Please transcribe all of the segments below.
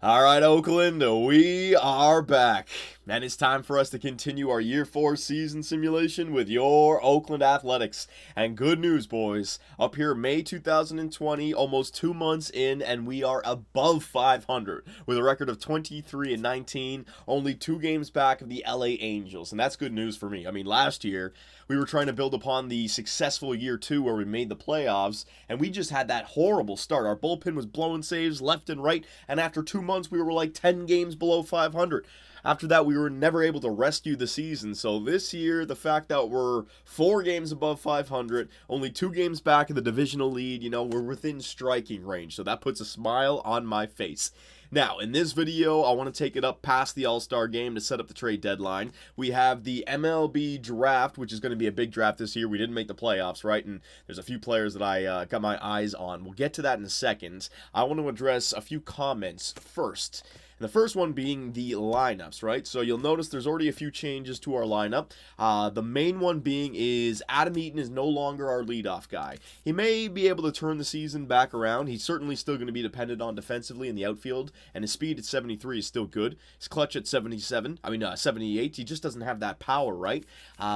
All right, Oakland, we are back. And it's time for us to continue our Year 4 season simulation with your Oakland Athletics. And good news, boys. Up here, May 2020, almost 2 months in, and we are above 500 with a record of 23-19, only 2 games back of the LA Angels. And that's good news for me. I mean, last year, we were trying to build upon the successful year 2 where we made the playoffs, and we just had that horrible start. Our bullpen was blowing saves left and right, and after 2 months, we were like 10 games below 500. After that, we were never able to rescue the season. So this year, the fact that we're 4 games above 500, only 2 games back in the divisional lead, we're within striking range. So that puts a smile on my face. Now, in this video, I want to take it up past the All-Star game to set up the trade deadline. We have the MLB draft, which is going to be a big draft this year. We didn't make the playoffs, right? And there's a few players that I got my eyes on. We'll get to that in a second. I want to address a few comments first. And the first one being the lineups, right? So you'll notice there's already a few changes to our lineup. The main one being is Adam Eaton is no longer our leadoff guy. He may be able to turn the season back around. He's certainly still going to be dependent on defensively in the outfield, and his speed at 73 is still good. His clutch at 78. He just doesn't have that power, right?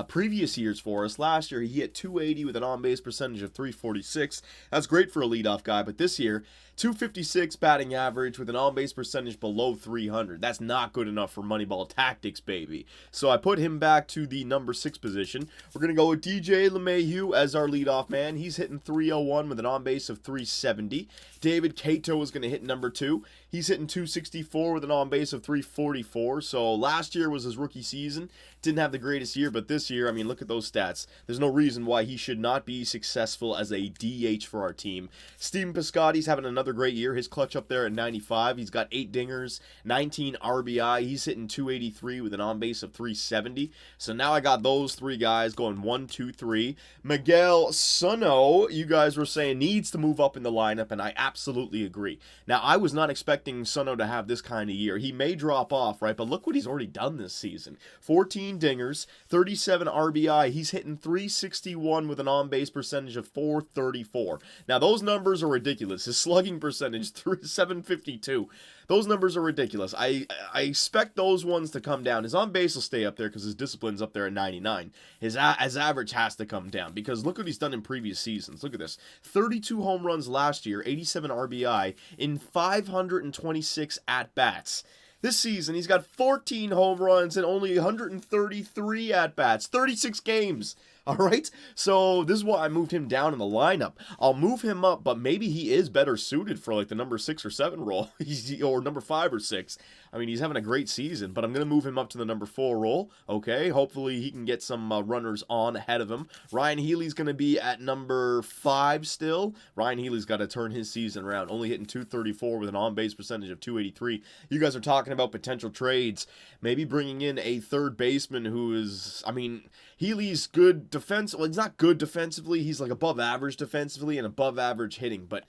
Previous years for us, last year he hit 280 with an on-base percentage of 346. That's great for a leadoff guy, but this year 256 batting average with an on-base percentage below 300. That's not good enough for Moneyball tactics, baby. So I put him back to the number 6 position. We're going to go with DJ LeMahieu as our leadoff man. He's hitting 301 with an on-base of 370. David Cato is going to hit number 2. He's hitting 264 with an on-base of 344. So last year was his rookie season. Didn't have the greatest year, but this year, I mean, look at those stats. There's no reason why he should not be successful as a DH for our team. Steven Piscotty's having another great year. His clutch up there at 95. He's got 8 dingers, 19 RBI. He's hitting 283 with an on-base of 370. So now I got those 3 guys going 1, 2, 3. Miguel Sano, you guys were saying, needs to move up in the lineup, and I absolutely agree. Now, I was not expecting Sano to have this kind of year. He may drop off, right? But look what he's already done this season. 14 dingers, 37 RBI. He's hitting 361 with an on-base percentage of 434. Now, those numbers are ridiculous. His slugging percentage, 752. Those numbers are ridiculous. I expect those ones to come down. His on-base will stay up there because his discipline's up there at 99. His average has to come down because look what he's done in previous seasons. Look at this. 32 home runs last year, 87 RBI in 526 at-bats. This season, he's got 14 home runs and only 133 at-bats. 36 games. All right? So this is why I moved him down in the lineup. I'll move him up, but maybe he is better suited for like the number 6 or 7 role. Or number 5 or 6. I mean, he's having a great season, but I'm going to move him up to the number 4 role. Okay? Hopefully he can get some runners on ahead of him. Ryan Healy's going to be at number 5 still. Ryan Healy's got to turn his season around. Only hitting 234 with an on-base percentage of 283. You guys are talking about potential trades. Maybe bringing in a third baseman who is, I mean, Healy's good defense. Well, he's not good defensively. He's like above average defensively and above average hitting, but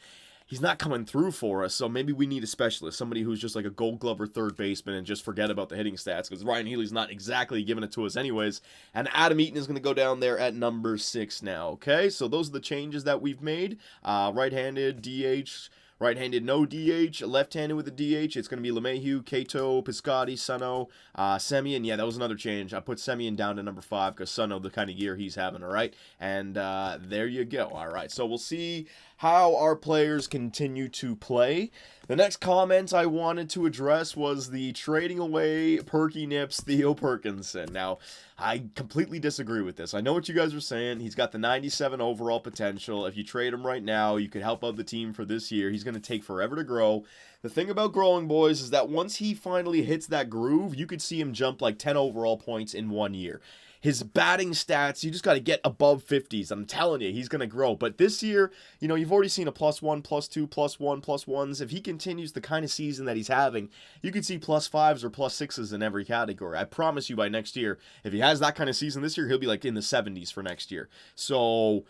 he's not coming through for us. So maybe we need a specialist, somebody who's just like a Gold Glove or third baseman and just forget about the hitting stats because Ryan Healy's not exactly giving it to us anyways. And Adam Eaton is going to go down there at number 6 now. Okay, so those are the changes that we've made. Right-handed, DH. Right-handed, no DH. Left-handed with a DH, it's going to be LeMahieu, Cato, Piscotty, Sano, Semien. Yeah, that was another change. I put Semien down to number 5 because Sano, the kind of year he's having, all right? And there you go. All right, so we'll see how our players continue to play. The next comment I wanted to address was the trading away Perky Nips Theo Perkinson. Now, I completely disagree with this. I know what you guys are saying. He's got the 97 overall potential. If you trade him right now, you could help out the team for this year. He's going to take forever to grow. The thing about growing, boys, is that once he finally hits that groove, you could see him jump like 10 overall points in 1 year. His batting stats, you just got to get above 50s. I'm telling you, he's going to grow. But this year, you've already seen a +1, +2, +1, +1s. If he continues the kind of season that he's having, you could see +5s or +6s in every category. I promise you by next year, if he has that kind of season this year, he'll be like in the 70s for next year. So,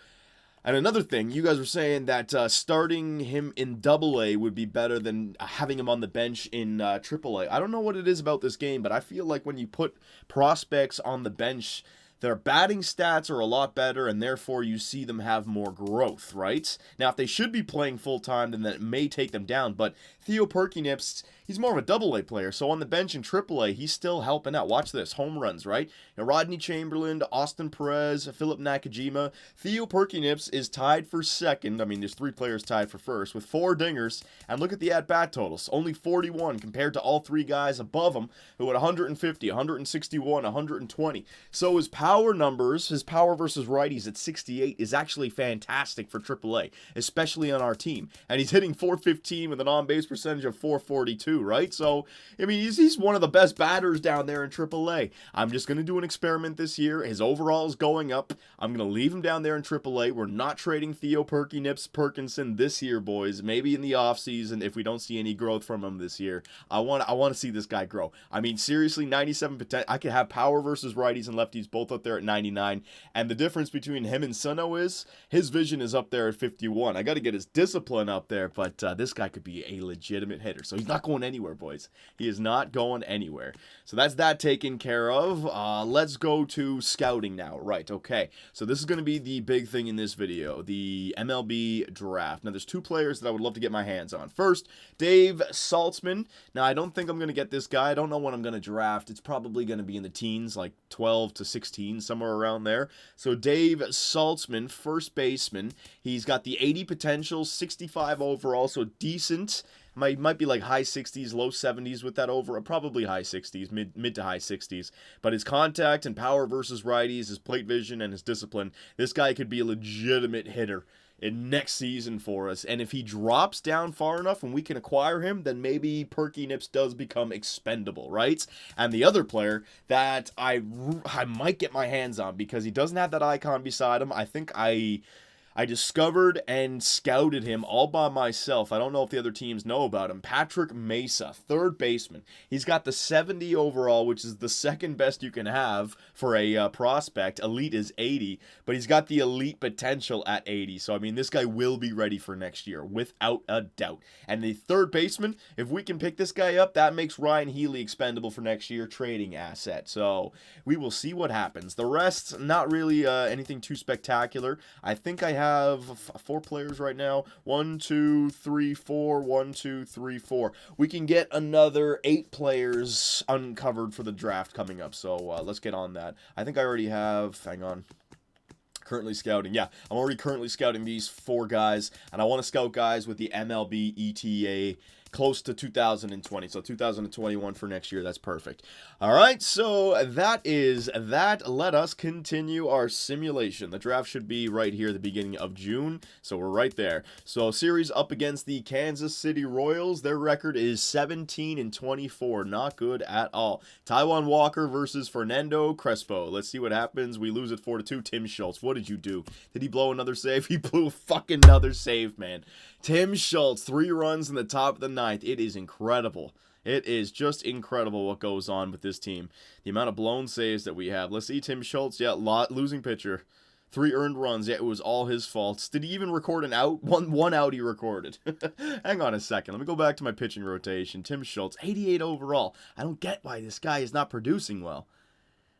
and another thing, you guys were saying that starting him in AA would be better than having him on the bench in AAA. I don't know what it is about this game, but I feel like when you put prospects on the bench, their batting stats are a lot better, and therefore you see them have more growth, right? Now, if they should be playing full-time, then that may take them down, but Theo Perkinips, he's more of a double-A player. So on the bench in triple-A, he's still helping out. Watch this. Home runs, right? Now, Rodney Chamberlain, Austin Perez, Philip Nakajima. Theo Perkynips is tied for second. I mean, there's 3 players tied for first with 4 dingers. And look at the at-bat totals. Only 41 compared to all 3 guys above him who had 150, 161, 120. So his power numbers, his power versus righties at 68 is actually fantastic for AAA, especially on our team. And he's hitting 415 with an on-base percentage of 442, right? So, I mean, he's one of the best batters down there in AAA. I'm just going to do an experiment this year. His overall is going up. I'm going to leave him down there in AAA. We're not trading Theo Perkinson this year, boys. Maybe in the offseason if we don't see any growth from him this year. I want to see this guy grow. I mean, seriously, 97%. I could have power versus righties and lefties both up there at 99. And the difference between him and Sano is his vision is up there at 51. I got to get his discipline up there, but this guy could be a legitimate hitter. So he's not going anywhere, boys. He is not going anywhere. So that's that taken care of. Let's go to scouting now. Right, okay. So this is going to be the big thing in this video, the MLB draft. Now, there's 2 players that I would love to get my hands on. First, Dave Saltzman. Now, I don't think I'm going to get this guy. I don't know when I'm going to draft. It's probably going to be in the teens, like 12 to 16, somewhere around there. So Dave Saltzman, first baseman. He's got the 80 potential, 65 overall, so decent. Might be like high 60s, low 70s with that over. Probably high 60s, mid to high 60s. But his contact and power versus righties, his plate vision, and his discipline, this guy could be a legitimate hitter in next season for us. And if he drops down far enough and we can acquire him, then maybe Perky Nips does become expendable, right? And the other player that I might get my hands on because he doesn't have that icon beside him, I think I discovered and scouted him all by myself. I don't know if the other teams know about him. Patrick Mesa, third baseman. He's got the 70 overall, which is the second best you can have for a prospect. Elite is 80, but he's got the elite potential at 80. So, I mean, this guy will be ready for next year, without a doubt. And the third baseman, if we can pick this guy up, that makes Ryan Healy expendable for next year, trading asset. So, we will see what happens. The rest, not really anything too spectacular. I think I have 4 players right now. 1, 2, 3, 4. 1, 2, 3, 4. We can get another 8 players uncovered for the draft coming up. So let's get on that. I think I already have. Hang on. Currently scouting. Yeah, I'm already currently scouting these 4 guys, and I want to scout guys with the MLB ETA close to 2020, so 2021 for next year. That's perfect. All right, so that is that. Let us continue our simulation. The draft should be right here at the beginning of June, so we're right there. So series up against the Kansas City Royals. Their record is 17-24, not good at all. Taijuan Walker versus Fernando Crespo. Let's see what happens. We lose it 4-2. Tim Schultz, what did you do? Did he blow another save? He blew fucking another save, man. Tim Schultz, 3 runs in the top of the 9th. It is incredible. It is just incredible what goes on with this team. The amount of blown saves that we have. Let's see, Tim Schultz. Yeah, losing pitcher. 3 earned runs. Yeah, it was all his fault. Did he even record an out? One out he recorded. Hang on a second. Let me go back to my pitching rotation. Tim Schultz, 88 overall. I don't get why this guy is not producing well.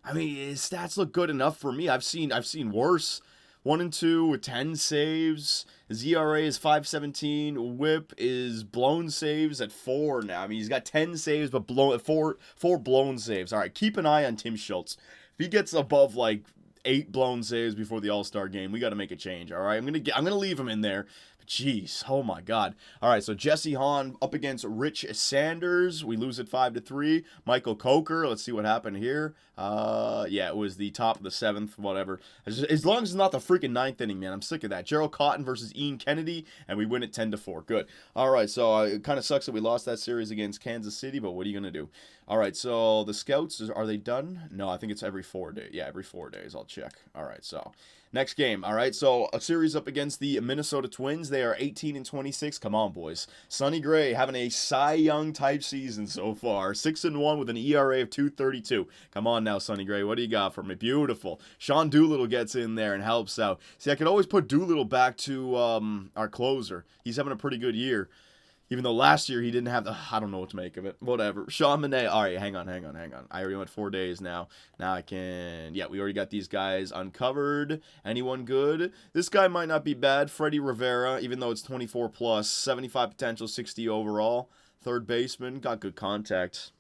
I mean, his stats look good enough for me. I've seen worse. 1 and 2 with 10 saves. His ERA is 5.17. WHIP is blown saves at 4 now. I mean, he's got 10 saves, but four blown saves. All right, keep an eye on Tim Schultz. If he gets above like 8 blown saves before the All-Star game, we got to make a change. All right, I'm gonna leave him in there. Jeez, oh my God. All right, so Jesse Hahn up against Rich Sanders. We lose it 5-3. Michael Coker, let's see what happened here. Yeah, it was the top of the 7th, whatever. As long as it's not the freaking 9th inning, man. I'm sick of that. Gerald Cotton versus Ian Kennedy, and we win it 10-4. Good. All right, so it kind of sucks that we lost that series against Kansas City, but what are you going to do? All right, so the scouts, are they done? No, I think it's every 4 days. Yeah, every 4 days. I'll check. All right, so next game. All right, so a series up against the Minnesota Twins. They are 18-26. Come on, boys. Sonny Gray having a Cy Young type season so far. 6-1 with an ERA of 2.32. Come on now, Sonny Gray. What do you got for me? Beautiful. Sean Doolittle gets in there and helps out. See, I could always put Doolittle back to our closer. He's having a pretty good year. Even though last year he didn't have the... I don't know what to make of it. Whatever. Sean Monet. All right, hang on. I already went 4 days now. Now I can... Yeah, we already got these guys uncovered. Anyone good? This guy might not be bad. Freddie Rivera, even though it's 24+, 75 potential, 60 overall. Third baseman, got good contact.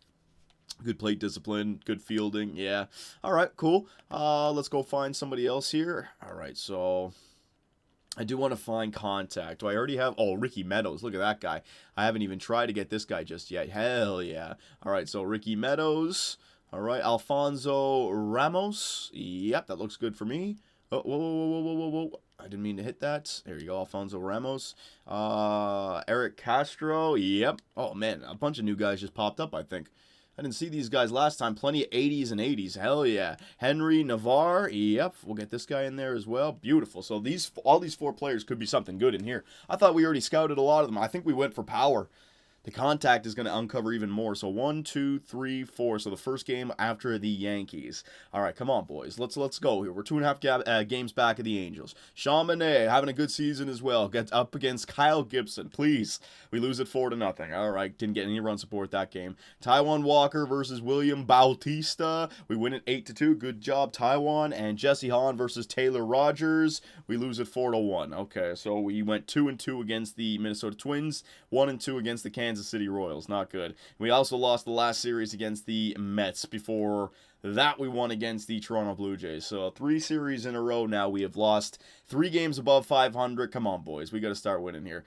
Good plate discipline, good fielding, yeah. All right, cool. Let's go find somebody else here. All right, so I do want to find contact. Do I already have... Oh, Ricky Meadows. Look at that guy. I haven't even tried to get this guy just yet. Hell yeah. All right, so Ricky Meadows. All right, Alfonso Ramos. Yep, that looks good for me. Oh, whoa, whoa, whoa, whoa, whoa, whoa. I didn't mean to hit that. There you go, Alfonso Ramos. Eric Castro. Yep. Oh, man, a bunch of new guys just popped up, I think. I didn't see these guys last time. Plenty of 80s and 80s. Hell yeah. Henry Navarre. Yep. We'll get this guy in there as well. Beautiful. So all these 4 players could be something good in here. I thought we already scouted a lot of them. I think we went for power. The contact is going to uncover even more. So 1, 2, 3, 4. So the first game after the Yankees. All right, come on, boys. Let's go here. We're 2.5 games back of the Angels. Sean Manaea having a good season as well. Gets up against Kyle Gibson. Please. We lose it 4-0. All right, didn't get any run support that game. Taijuan Walker versus William Bautista. We win it 8-2. Good job, Taijuan. And Jesse Hahn versus Taylor Rogers. We lose it 4-1. Okay, so we went 2-2 against the Minnesota Twins. 1-2 against the Kansas City Royals. Not good. We also lost the last series against the Mets. Before that, we won against the Toronto Blue Jays. So 3 series in a row now. We have lost 3 games above 500. Come on, boys. We got to start winning here.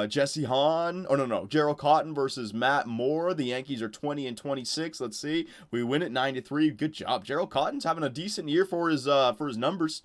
Jesse Hahn. Oh, no. Gerald Cotton versus Matt Moore. The Yankees are 20-26. Let's see. We win it 9-3. Good job. Gerald Cotton's having a decent year for his numbers.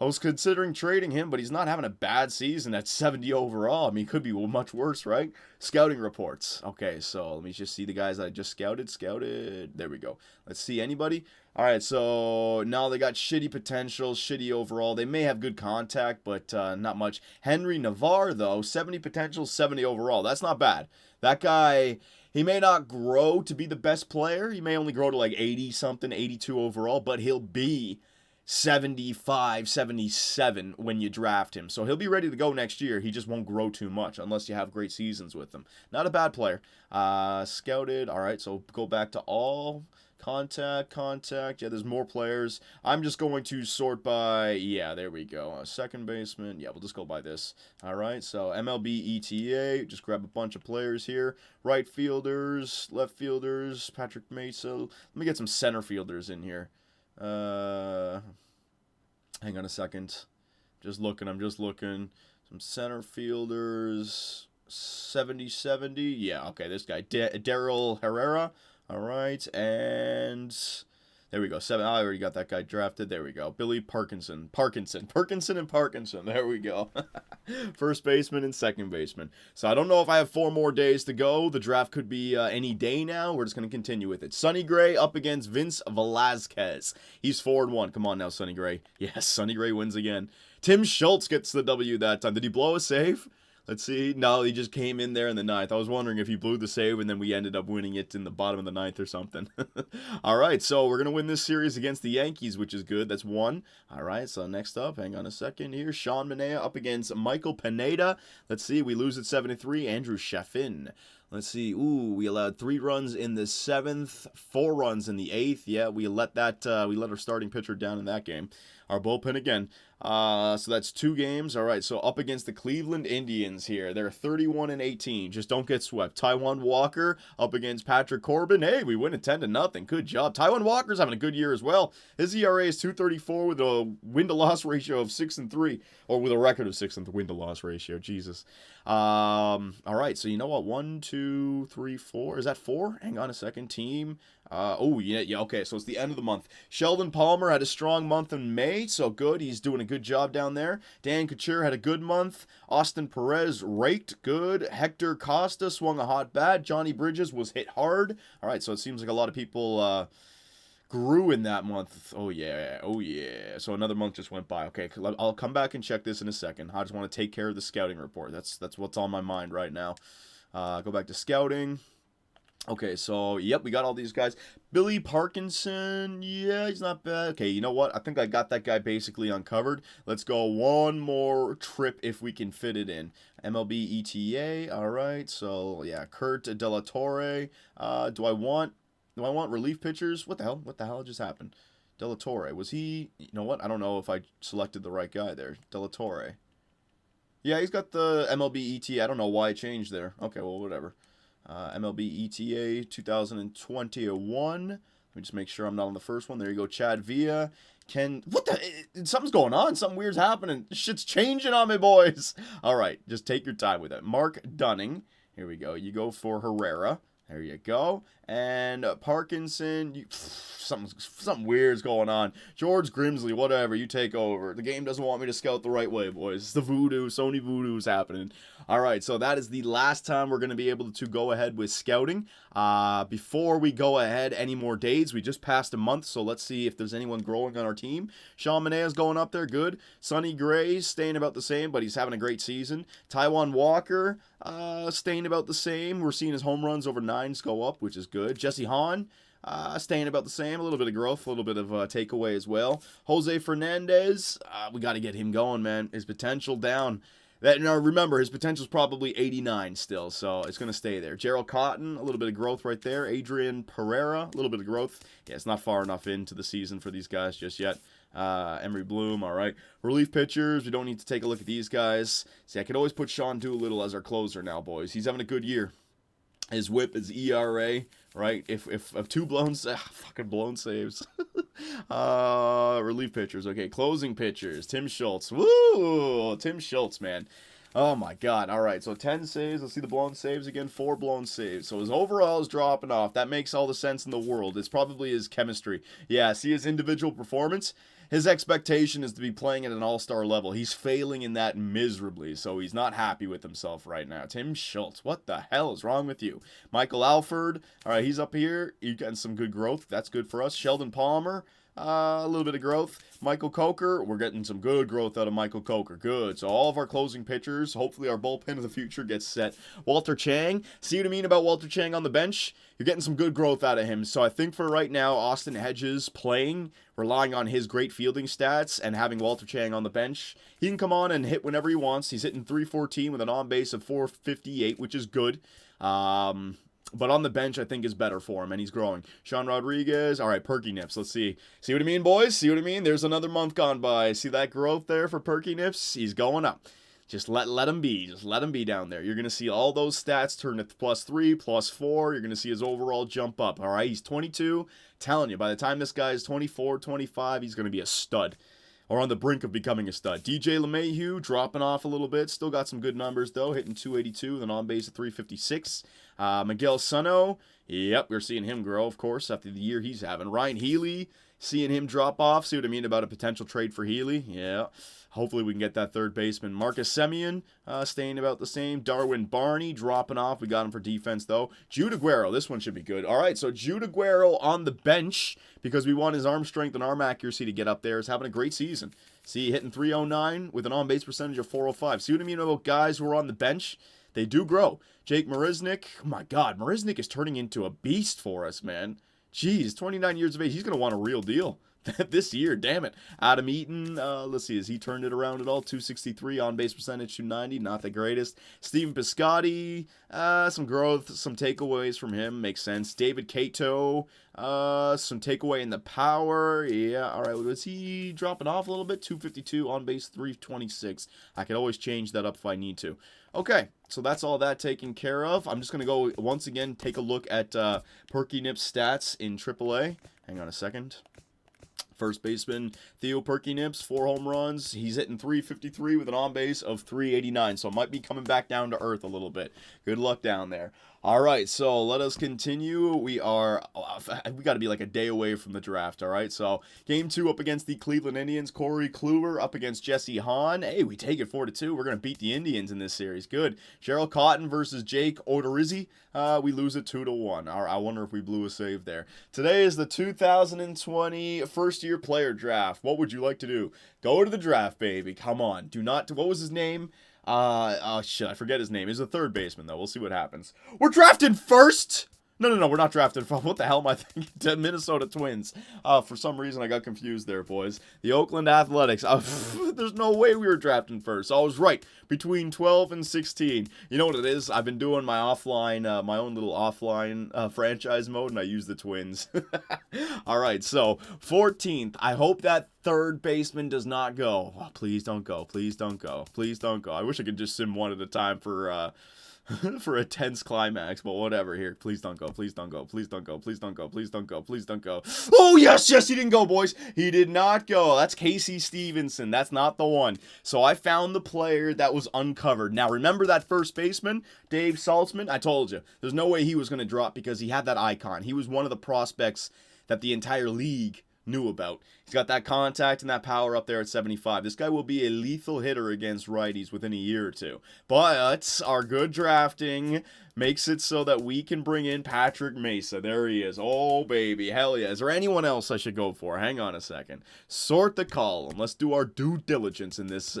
I was considering trading him, but he's not having a bad season at 70 overall. I mean, it could be much worse, right? Scouting reports. Okay, so let me just see the guys that I just scouted. There we go. Let's see anybody. All right, so now they got shitty potential, shitty overall. They may have good contact, but not much. Henry Navarre, though, 70 potential, 70 overall. That's not bad. That guy... He may not grow to be the best player. He may only grow to like 80-something, 82 overall, but he'll be 75, 77 when you draft him. So he'll be ready to go next year. He just won't grow too much unless you have great seasons with him. Not a bad player. Scouted. All right, so go back to all. Contact. Yeah, there's more players. I'm just going to sort by, yeah, there we go. Second baseman. Yeah, we'll just go by this. All right, so MLB ETA. Just grab a bunch of players here. Right fielders, left fielders, Patrick Mesa. Let me get some center fielders in here. Hang on a second. I'm just looking. Some center fielders. 70. Yeah, okay, this guy. Daryl Herrera. All right, and there we go. 7. I already got that guy drafted. There we go. Billy Parkinson. Parkinson. There we go. First baseman and second baseman. So I don't know if I have 4 more days to go. The draft could be any day now. We're just going to continue with it. Sonny Gray up against Vince Velasquez. He's 4-1. Come on now, Sonny Gray. Yes, Sonny Gray wins again. Tim Schultz gets the W that time. Did he blow a save? Let's see. No, he just came in there in the 9th. I was wondering if he blew the save and then we ended up winning it in the bottom of the 9th or something. All right, so we're going to win this series against the Yankees, which is good. That's 1. All right, so next up, hang on a second here. Sean Manaea up against Michael Pineda. Let's see. We lose at 73. Andrew Sheffin. Let's see. Ooh, we allowed 3 runs in the 7th, 4 runs in the 8th. Yeah, we let our starting pitcher down in that game. Our bullpen again. So that's 2 games. All right, so up against the Cleveland Indians here. They're 31-18. Just don't get swept. Taijuan Walker up against Patrick Corbin. Hey, we win it 10-0. Good job. Taijuan Walker's having a good year as well. His ERA is 2.34 with a win-to-loss ratio of 6-3, or with a record of 6 win-to-loss ratio. Jesus. All right, so you know what? 1, 2, 3, 4. Is that 4? Hang on a second. Team. Oh, yeah, okay, so it's the end of the month. Sheldon Palmer had a strong month in May, so good. He's doing a good job down there. Dan Couture had a good month. Austin Perez raked, good. Hector Costa swung a hot bat. Johnny Bridges was hit hard. All right, so it seems like a lot of people grew in that month. Oh, yeah. So another month just went by. Okay, I'll come back and check this in a second. I just want to take care of the scouting report. That's what's on my mind right now. Go back to scouting. Okay, so, yep, we got all these guys. Billy Parkinson, yeah, he's not bad. Okay, you know what? I think I got that guy basically uncovered. Let's go one more trip if we can fit it in. MLB ETA, all right. So, yeah, Kurt De La Torre. Do I want relief pitchers? What the hell just happened? De La Torre, was he... You know what? I don't know if I selected the right guy there. De La Torre. Yeah, he's got the MLB ETA. I don't know why I changed there. Okay, well, whatever. MLB ETA 2021. Let me just make sure I'm not on the first one. There you go, Chad Villa. What the? Something's going on. Something weird's happening. Shit's changing on me, boys. All right, just take your time with it. Mark Dunning. Here we go. You go for Herrera. There you go. And Parkinson, something weird's going on. George Grimsley, whatever, you take over. The game doesn't want me to scout the right way, boys. It's the voodoo, Sony voodoo's happening. All right, so that is the last time we're going to be able to go ahead with scouting. Before we go ahead any more days, we just passed a month, so let's see if there's anyone growing on our team. Sean Manea's going up there, good. Sonny Gray's staying about the same, but he's having a great season. Taiwan Walker, staying about the same. We're seeing his home runs over 9s go up, which is good. Jesse Hahn, staying about the same. A little bit of growth, a little bit of takeaway as well. Jose Fernandez, we got to get him going, man. His potential down. Now, remember, his potential is probably 89 still, so it's going to stay there. Gerald Cotton, a little bit of growth right there. Adrian Pereira, a little bit of growth. Yeah, it's not far enough into the season for these guys just yet. Emery Bloom, all right. Relief pitchers, we don't need to take a look at these guys. See, I could always put Sean Doolittle as our closer now, boys. He's having a good year. His whip is ERA, right? If 2 fucking blown saves. Relief pitchers, okay. Closing pitchers, Tim Schultz. Woo! Tim Schultz, man. Oh my God. All right, so 10 saves. Let's see the blown saves again. 4 blown saves. So his overall is dropping off. That makes all the sense in the world. It's probably his chemistry. Yeah, see his individual performance? His expectation is to be playing at an all-star level. He's failing in that miserably, so he's not happy with himself right now. Tim Schultz, what the hell is wrong with you? Michael Alford, all right, he's up here. You're getting some good growth. That's good for us. Sheldon Palmer, a little bit of growth. Michael Coker, we're getting some good growth out of Michael Coker. Good. So all of our closing pitchers, hopefully our bullpen of the future gets set. Walter Chang, see what I mean about Walter Chang on the bench? You're getting some good growth out of him. So I think for right now, Austin Hedges playing, relying on his great fielding stats and having Walter Chang on the bench, he can come on and hit whenever he wants. He's hitting .314 with an on-base of .458, which is good. But on the bench, I think is better for him, and he's growing. Sean Rodriguez, all right, Perky Nips. Let's see. See what I mean, boys? See what I mean? There's another month gone by. See that growth there for Perky Nips? He's going up. Just let him be. Just let him be down there. You're going to see all those stats turn to +3, +4. You're going to see his overall jump up, all right? He's 22. Telling you, by the time this guy is 24, 25, he's going to be a stud. Or on the brink of becoming a stud. DJ LeMahieu dropping off a little bit. Still got some good numbers, though. Hitting .282 with an on-base of .356. Miguel Sano. Yep, we're seeing him grow, of course, after the year he's having. Ryan Healy. Seeing him drop off. See what I mean about a potential trade for Healy? Yeah. Hopefully we can get that third baseman. Marcus Semien staying about the same. Darwin Barney dropping off. We got him for defense, though. Jude Aguero. This one should be good. All right, so Jude Aguero on the bench because we want his arm strength and arm accuracy to get up there. Is having a great season. See, hitting .309 with an on-base percentage of .405. See what I mean about guys who are on the bench? They do grow. Jake Marisnick. Oh, my God. Marisnick is turning into a beast for us, man. Jeez, 29 years of age. He's going to want a real deal this year. Damn it. Adam Eaton, let's see. Has he turned it around at all? .263 on-base percentage, .290. Not the greatest. Steven Piscotty, some growth, some takeaways from him. Makes sense. David Cato, some takeaway in the power. Yeah, all right. Was he dropping off a little bit? .252 on-base, .326. I could always change that up if I need to. Okay, so that's all that taken care of. I'm just going to go once again take a look at Perky Nip's stats in AAA. Hang on a second. First baseman, Theo Perky Nips, 4 home runs. He's hitting .353 with an on-base of .389, so might be coming back down to earth a little bit. Good luck down there. All right, so let us continue. We got to be like a day away from the draft, all right? So game 2 up against the Cleveland Indians. Corey Kluber up against Jesse Hahn. Hey, we take it 4-2. We're going to beat the Indians in this series. Good. Gerald Cotton versus Jake Odorizzi. We lose it 2-1. I wonder if we blew a save there. Today is the 2020 first-year player draft. What would you like to do? Go to the draft, baby. Come on. Do not. What was his name? Oh shit, I forget his name. He's a third baseman, though. We'll see what happens. We're drafted first! No, we're not drafted. What the hell am I thinking? The Minnesota Twins. For some reason, I got confused there, boys. The Oakland Athletics. There's no way we were drafting first. I was right. Between 12 and 16. You know what it is? I've been doing my offline, my own little offline franchise mode, and I use the Twins. All right, so 14th. I hope that third baseman does not go. Oh, please don't go. Please don't go. Please don't go. I wish I could just sim one at a time for for a tense climax, but whatever. Here, please don't go, please don't go, please don't go, please don't go, please don't go, please don't go. Oh, yes, yes, he didn't go, boys. He did not go. That's Casey Stevenson. That's not the one. So I found the player that was uncovered. Now, remember that first baseman, Dave Saltzman? I told you, there's no way he was going to drop because he had that icon. He was one of the prospects that the entire league knew about. He's got that contact and that power up there at 75. This guy will be a lethal hitter against righties within a year or two. But our good drafting makes it so that we can bring in Patrick Mesa. There he is. Oh, baby. Hell yeah. Is there anyone else I should go for? Hang on a second. Sort the column. Let's do our due diligence in this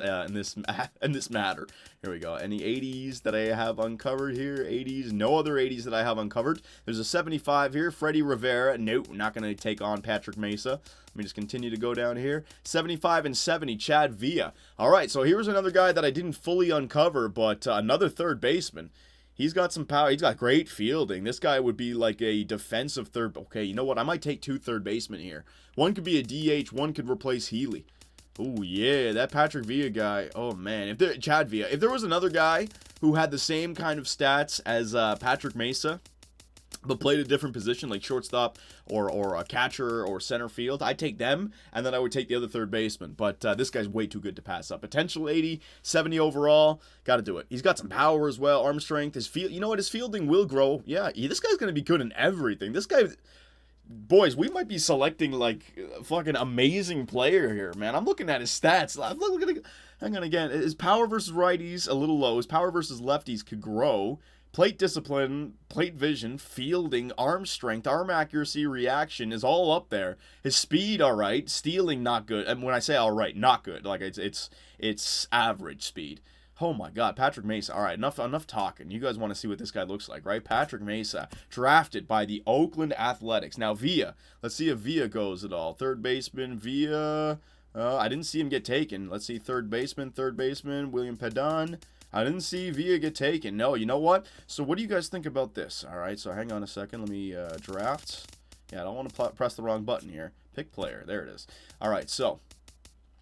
matter. Here we go. Any 80s that I have uncovered here? 80s. No other 80s that I have uncovered. There's a 75 here. Freddie Rivera. Nope. Not going to take on Patrick Mesa. Let me just continue to go down here. 75 and 70, Chad Villa. All right, so here's another guy that I didn't fully uncover, but another third baseman. He's got some power. He's got great fielding. This guy would be like a defensive third. Okay, you know what? I might take two third basemen here. One could be a DH. One could replace Healy. Oh, yeah, that Patrick Villa guy. Oh, man. Chad Villa. If there was another guy who had the same kind of stats as Patrick Mesa, but played a different position like shortstop or a catcher or center field, I'd take them, and then I would take the other third baseman. But this guy's way too good to pass up. Potential 80, 70 overall. Got to do it. He's got some power as well, arm strength. You know what? His fielding will grow. Yeah, this guy's going to be good in everything. This guy, boys, we might be selecting like a fucking amazing player here, man. I'm looking at his stats. Hang on again. His power versus righties a little low. His power versus lefties could grow. Plate discipline, plate vision, fielding, arm strength, arm accuracy, reaction is all up there. His speed, all right. Stealing, not good. And when I say all right, not good. Like it's average speed. Oh my God, Patrick Mesa. All right, enough talking. You guys want to see what this guy looks like, right? Patrick Mesa, drafted by the Oakland Athletics. Now Villa. Let's see if Villa goes at all. Third baseman, Villa. I didn't see him get taken. Let's see, third baseman, William Pedon. I didn't see Villa get taken. No, you know what? So what do you guys think about this? All right, so hang on a second. Let me draft. Yeah, I don't want to press the wrong button here. Pick player. There it is. All right, so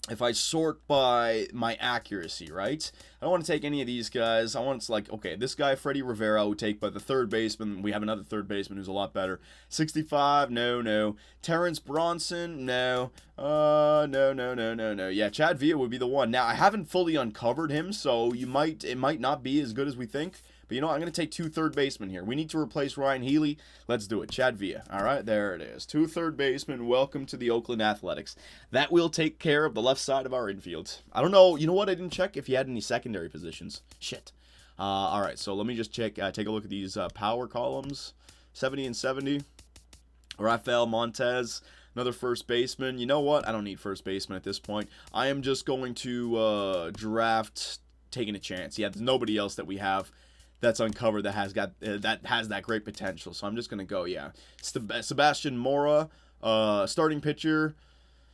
if I sort by my accuracy, right? I don't want to take any of these guys. I want to like, okay, this guy, Freddie Rivera, I would take, but the third baseman, we have another third baseman who's a lot better. 65, no. Terrence Bronson, no. No. Yeah, Chad Villa would be the one. Now, I haven't fully uncovered him, so it might not be as good as we think. But you know what? I'm going to take two third basemen here. We need to replace Ryan Healy. Let's do it. Chad Villa. All right, there it is. Two third basemen. Welcome to the Oakland Athletics. That will take care of the left side of our infield. I don't know. You know what? I didn't check if he had any secondary positions. Shit. All right, so let me just check. Take a look at these power columns. 70 and 70. Rafael Montez. Another first baseman. You know what? I don't need first baseman at this point. I am just going to draft taking a chance. Yeah, there's nobody else that we have that's uncovered that has that great potential. So I'm just gonna go, yeah. Sebastian Mora, starting pitcher.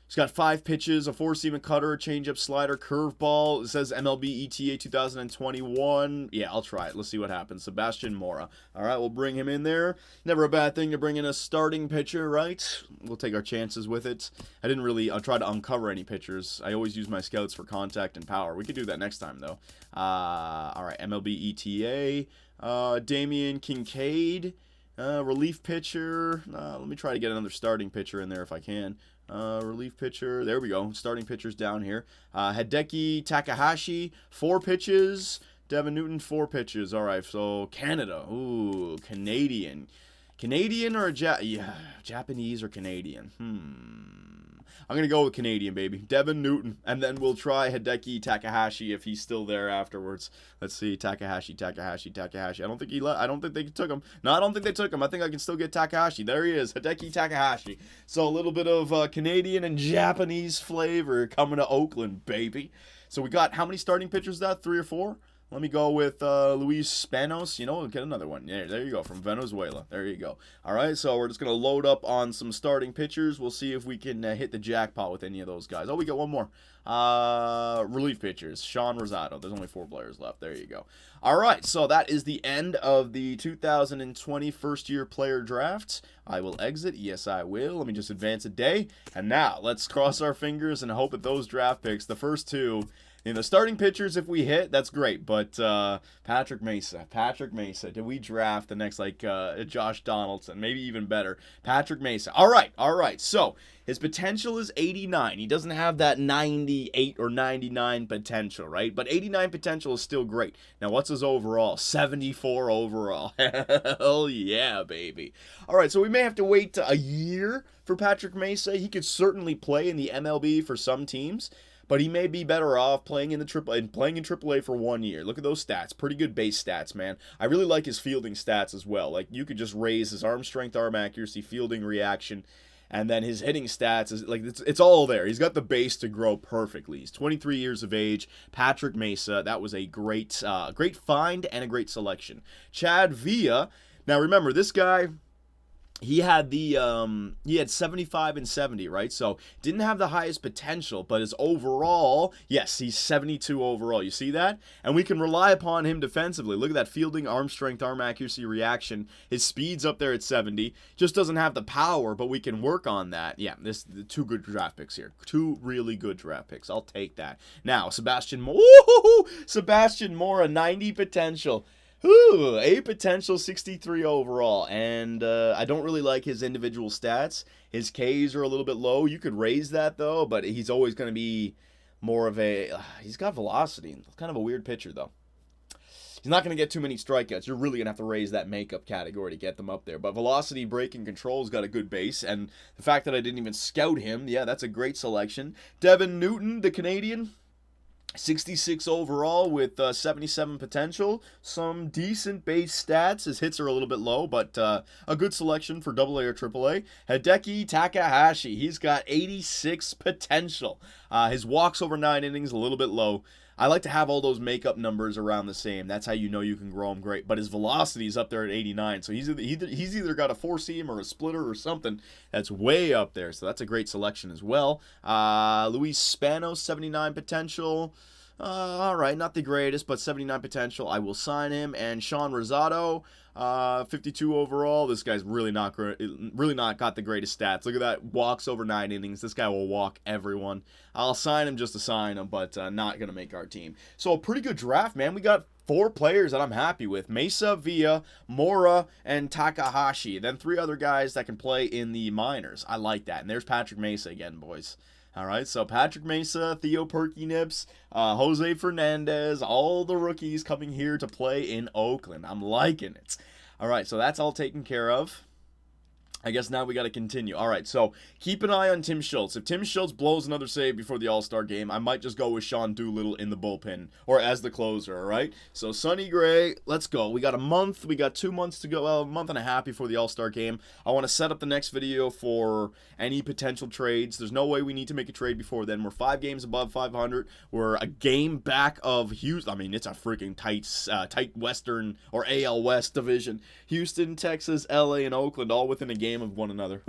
He's got 5 pitches, a 4-seam cutter, a changeup, slider, curveball. It says MLB ETA 2021. Yeah, I'll try it. Let's see what happens. Sebastian Mora. All right, we'll bring him in there. Never a bad thing to bring in a starting pitcher, right? We'll take our chances with it. I didn't really try to uncover any pitchers. I always use my scouts for contact and power. We could do that next time, though. All right, MLB ETA. Damian Kincaid. Relief pitcher. Let me try to get another starting pitcher in there if I can. Relief pitcher. There we go. Starting pitchers down here. Hideki Takahashi, 4 pitches. Devin Newton, 4 pitches. All right, so Canada. Ooh, Canadian. Canadian or Japanese or Canadian? I'm going to go with Canadian, baby. Devin Newton. And then we'll try Hideki Takahashi if he's still there afterwards. Let's see. Takahashi. I don't think I don't think they took him. No, I don't think they took him. I think I can still get Takahashi. There he is. Hideki Takahashi. So a little bit of Canadian and Japanese flavor coming to Oakland, baby. So we got how many starting pitchers is that? 3 or 4? Let me go with Luis Spanos. You know, we'll get another one. Yeah, there you go, from Venezuela. There you go. All right, so we're just going to load up on some starting pitchers. We'll see if we can hit the jackpot with any of those guys. Oh, we got one more. Relief pitchers. Sean Rosado. There's only 4 players left. There you go. All right, so that is the end of the 2020 first-year player draft. I will exit. Yes, I will. Let me just advance a day. And now, let's cross our fingers and hope that those draft picks, the first 2, In the starting pitchers, if we hit, that's great. But Patrick Mesa. Did we draft the next, like, Josh Donaldson? Maybe even better. Patrick Mesa. All right. So his potential is 89. He doesn't have that 98 or 99 potential, right? But 89 potential is still great. Now, what's his overall? 74 overall. Hell yeah, baby. All right, so we may have to wait a year for Patrick Mesa. He could certainly play in the MLB for some teams, but he may be better off playing in AAA for 1 year. Look at those stats. Pretty good base stats, man. I really like his fielding stats as well. Like, you could just raise his arm strength, arm accuracy, fielding reaction, and then his hitting stats is like it's all there. He's got the base to grow perfectly. He's 23 years of age. Patrick Mesa, that was a great find and a great selection. Chad Villa. Now remember, this guy, he had 75 and 70, right? So didn't have the highest potential, but his overall, yes, he's 72 overall. You see that? And we can rely upon him defensively. Look at that fielding, arm strength, arm accuracy, reaction. His speed's up there at 70. Just doesn't have the power, but we can work on that. Yeah, two good draft picks here. Two really good draft picks. I'll take that. Now, Sebastian Mora, 90 potential. Ooh, a potential 63 overall, and I don't really like his individual stats. His Ks are a little bit low. You could raise that, though, but he's always going to be more of a... he's got velocity. Kind of a weird pitcher, though. He's not going to get too many strikeouts. You're really going to have to raise that makeup category to get them up there. But velocity, breaking, control's got a good base, and the fact that I didn't even scout him, yeah, that's a great selection. Devin Newton, the Canadian... 66 overall with 77 potential. Some decent base stats. His hits are a little bit low, but a good selection for AA or AAA. Hideki Takahashi. He's got 86 potential. His walks over 9 innings a little bit low. I like to have all those makeup numbers around the same. That's how you know you can grow him great. But his velocity is up there at 89. So he's either got a 4-seam or a splitter or something that's way up there. So that's a great selection as well. Luis Spano, 79 potential. All right, not the greatest, but 79 potential. I will sign him. And Sean Rosado, 52 overall. This guy's really not got the greatest stats. Look at that, walks over 9 innings. This guy will walk everyone. I'll sign him just to sign him, but not going to make our team. So a pretty good draft, man. We got 4 players that I'm happy with. Mesa, Villa, Mora, and Takahashi. Then 3 other guys that can play in the minors. I like that. And there's Patrick Mesa again, boys. All right, so Patrick Mesa, Theo Perky Nips, Jose Fernandez, all the rookies coming here to play in Oakland. I'm liking it. All right, so that's all taken care of. I guess now we got to continue. All right, so keep an eye on Tim Schultz. If Tim Schultz blows another save before the All-Star game, I might just go with Sean Doolittle in the bullpen or as the closer, all right? So Sonny Gray, let's go. We got a month. We got 2 months to go, well, a month and a half before the All-Star game. I want to set up the next video for any potential trades. There's no way we need to make a trade before then. We're 5 games above 500. We're a game back of Houston. I mean, it's a freaking tight Western or AL West division. Houston, Texas, LA, and Oakland all within a game of one another.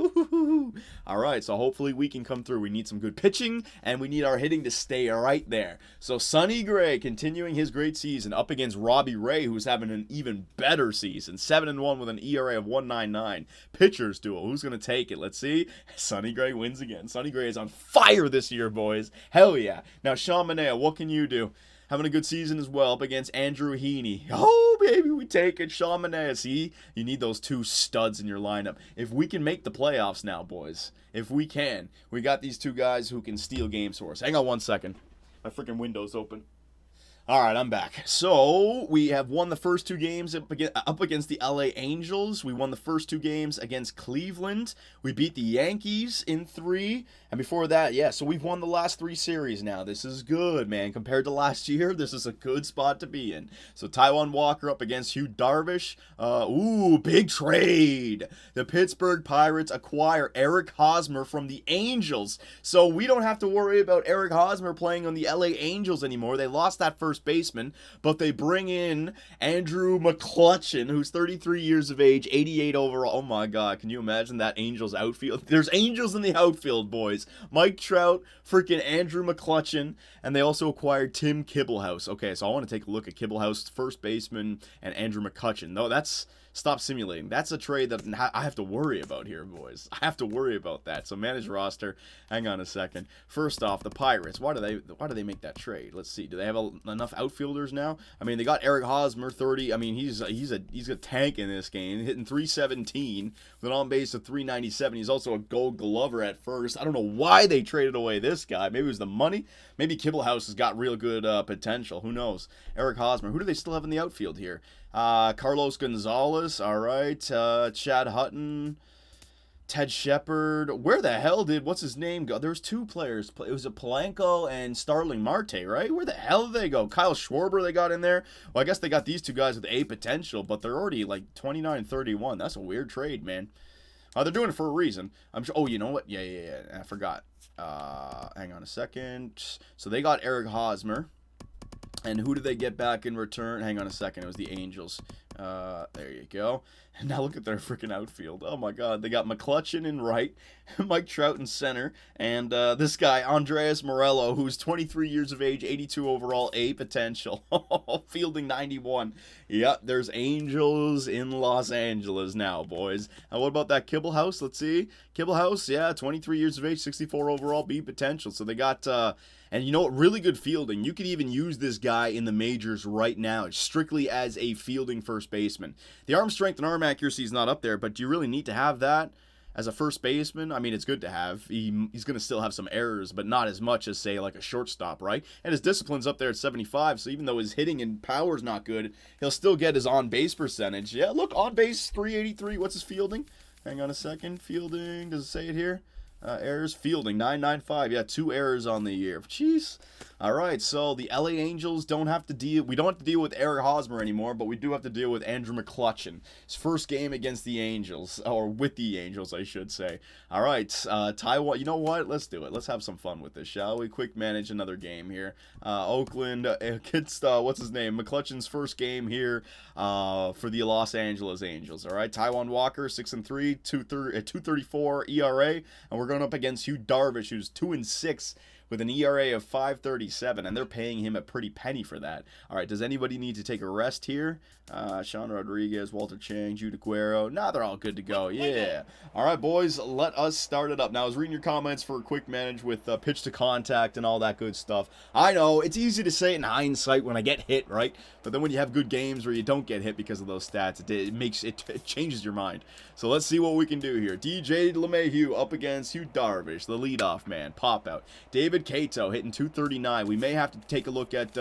All right, so hopefully we can come through. We need some good pitching, and we need our hitting to stay right there. So Sonny Gray continuing his great season up against Robbie Ray, who's having an even better season. 7-1 with an ERA of 1.99. Pitchers duel. Who's going to take it? Let's see. Sonny Gray wins again. Sonny Gray is on fire this year, boys. Hell yeah. Now, Sean Manaea, what can you do? Having a good season as well up against Andrew Heaney. Oh, baby, we take it. Sean Manaea. See, you need those 2 studs in your lineup. If we can make the playoffs now, boys, if we can, we got these 2 guys who can steal games for us. Hang on 1 second. My freaking window's open. All right, I'm back. So we have won the first 2 games up against the LA Angels. We won the first 2 games against Cleveland. We beat the Yankees in 3. And before that, yeah, so we've won the last 3 series now. This is good, man. Compared to last year, this is a good spot to be in. So Taijuan Walker up against Hugh Darvish. Ooh, big trade. The Pittsburgh Pirates acquire Eric Hosmer from the Angels. So we don't have to worry about Eric Hosmer playing on the LA Angels anymore. They lost that first baseman, but they bring in Andrew McCutchen, who's 33 years of age, 88 overall. Oh my God, can you imagine that Angels outfield? There's Angels in the outfield, boys. Mike Trout, freaking Andrew McCutchen, and they also acquired Tim Kibelhouse. Okay, so I want to take a look at Kibelhouse, first baseman, and Andrew McCutchen. No, that's Stop simulating. That's a trade that I have to worry about here, boys. I have to worry about that. So manage roster. Hang on a second. First off, the Pirates. Why do they make that trade? Let's see. Do they have enough outfielders now? I mean, they got Eric Hosmer, 30. I mean, he's a tank in this game, hitting 317 with an on base of 397. He's also a Gold Glover at first. I don't know why they traded away this guy. Maybe it was the money. Maybe Kibblehouse has got real good potential. Who knows? Eric Hosmer. Who do they still have in the outfield here? Carlos Gonzalez. All right. Chad Hutton. Ted Shepard. Where the hell did, what's his name go? There was two players. It was a Polanco and Starling Marte, right? Where the hell did they go? Kyle Schwarber they got in there. Well, I guess they got these two guys with A potential, but they're already like 29-31. That's a weird trade, man. They're doing it for a reason. I'm sure. Oh, you know what? Yeah. I forgot. Hang on a second. So they got Eric Hosmer. And who did they get back in return? Hang on a second. It was the Angels. There you go. And now look at their freaking outfield. Oh, my God. They got McClutchin in right, Mike Trout in center, and this guy, Andres Morello, who's 23 years of age, 82 overall, A potential. Fielding 91. Yep, there's Angels in Los Angeles now, boys. And what about that Kibblehouse? Let's see. Kibblehouse, yeah, 23 years of age, 64 overall, B potential. So they got... and you know what? Really good fielding. You could even use this guy in the majors right now, strictly as a fielding first baseman. The arm strength and arm accuracy is not up there, but do you really need to have that as a first baseman? I mean, it's good to have. He's going to still have some errors, but not as much as, say, like a shortstop, right? And his discipline's up there at 75, so even though his hitting and power's not good, he'll still get his on-base percentage. Yeah, look, on-base 383. What's his fielding? Hang on a second. Fielding, does it say it here? Errors, fielding, 995. Yeah, 2 errors on the year. Jeez. All right, so the LA Angels don't have to deal... We don't have to deal with Eric Hosmer anymore, but we do have to deal with Andrew McClutchin. His first game against the Angels, or with the Angels, I should say. All right, Taiwan... You know what? Let's do it. Let's have some fun with this, shall we? Quick manage another game here. Oakland against, what's his name? McClutchin's first game here for the Los Angeles Angels. All right, Taiwan Walker, 6-3, 2.34 ERA, and we're going up against Hugh Darvish, who's 2-6 with an ERA of 5.37, and they're paying him a pretty penny for that. All right, does anybody need to take a rest here? Sean Rodriguez, Walter Chang, Jude Aguero. Nah, they're all good to go. Yeah. All right, boys, let us start it up. Now, I was reading your comments for a quick manage with pitch to contact and all that good stuff. I know, it's easy to say it in hindsight when I get hit, right? But then when you have good games where you don't get hit because of those stats, it changes your mind. So let's see what we can do here. DJ LeMahieu up against Hugh Darvish, the leadoff man. Pop out. David Cato hitting 239. We may have to take a look at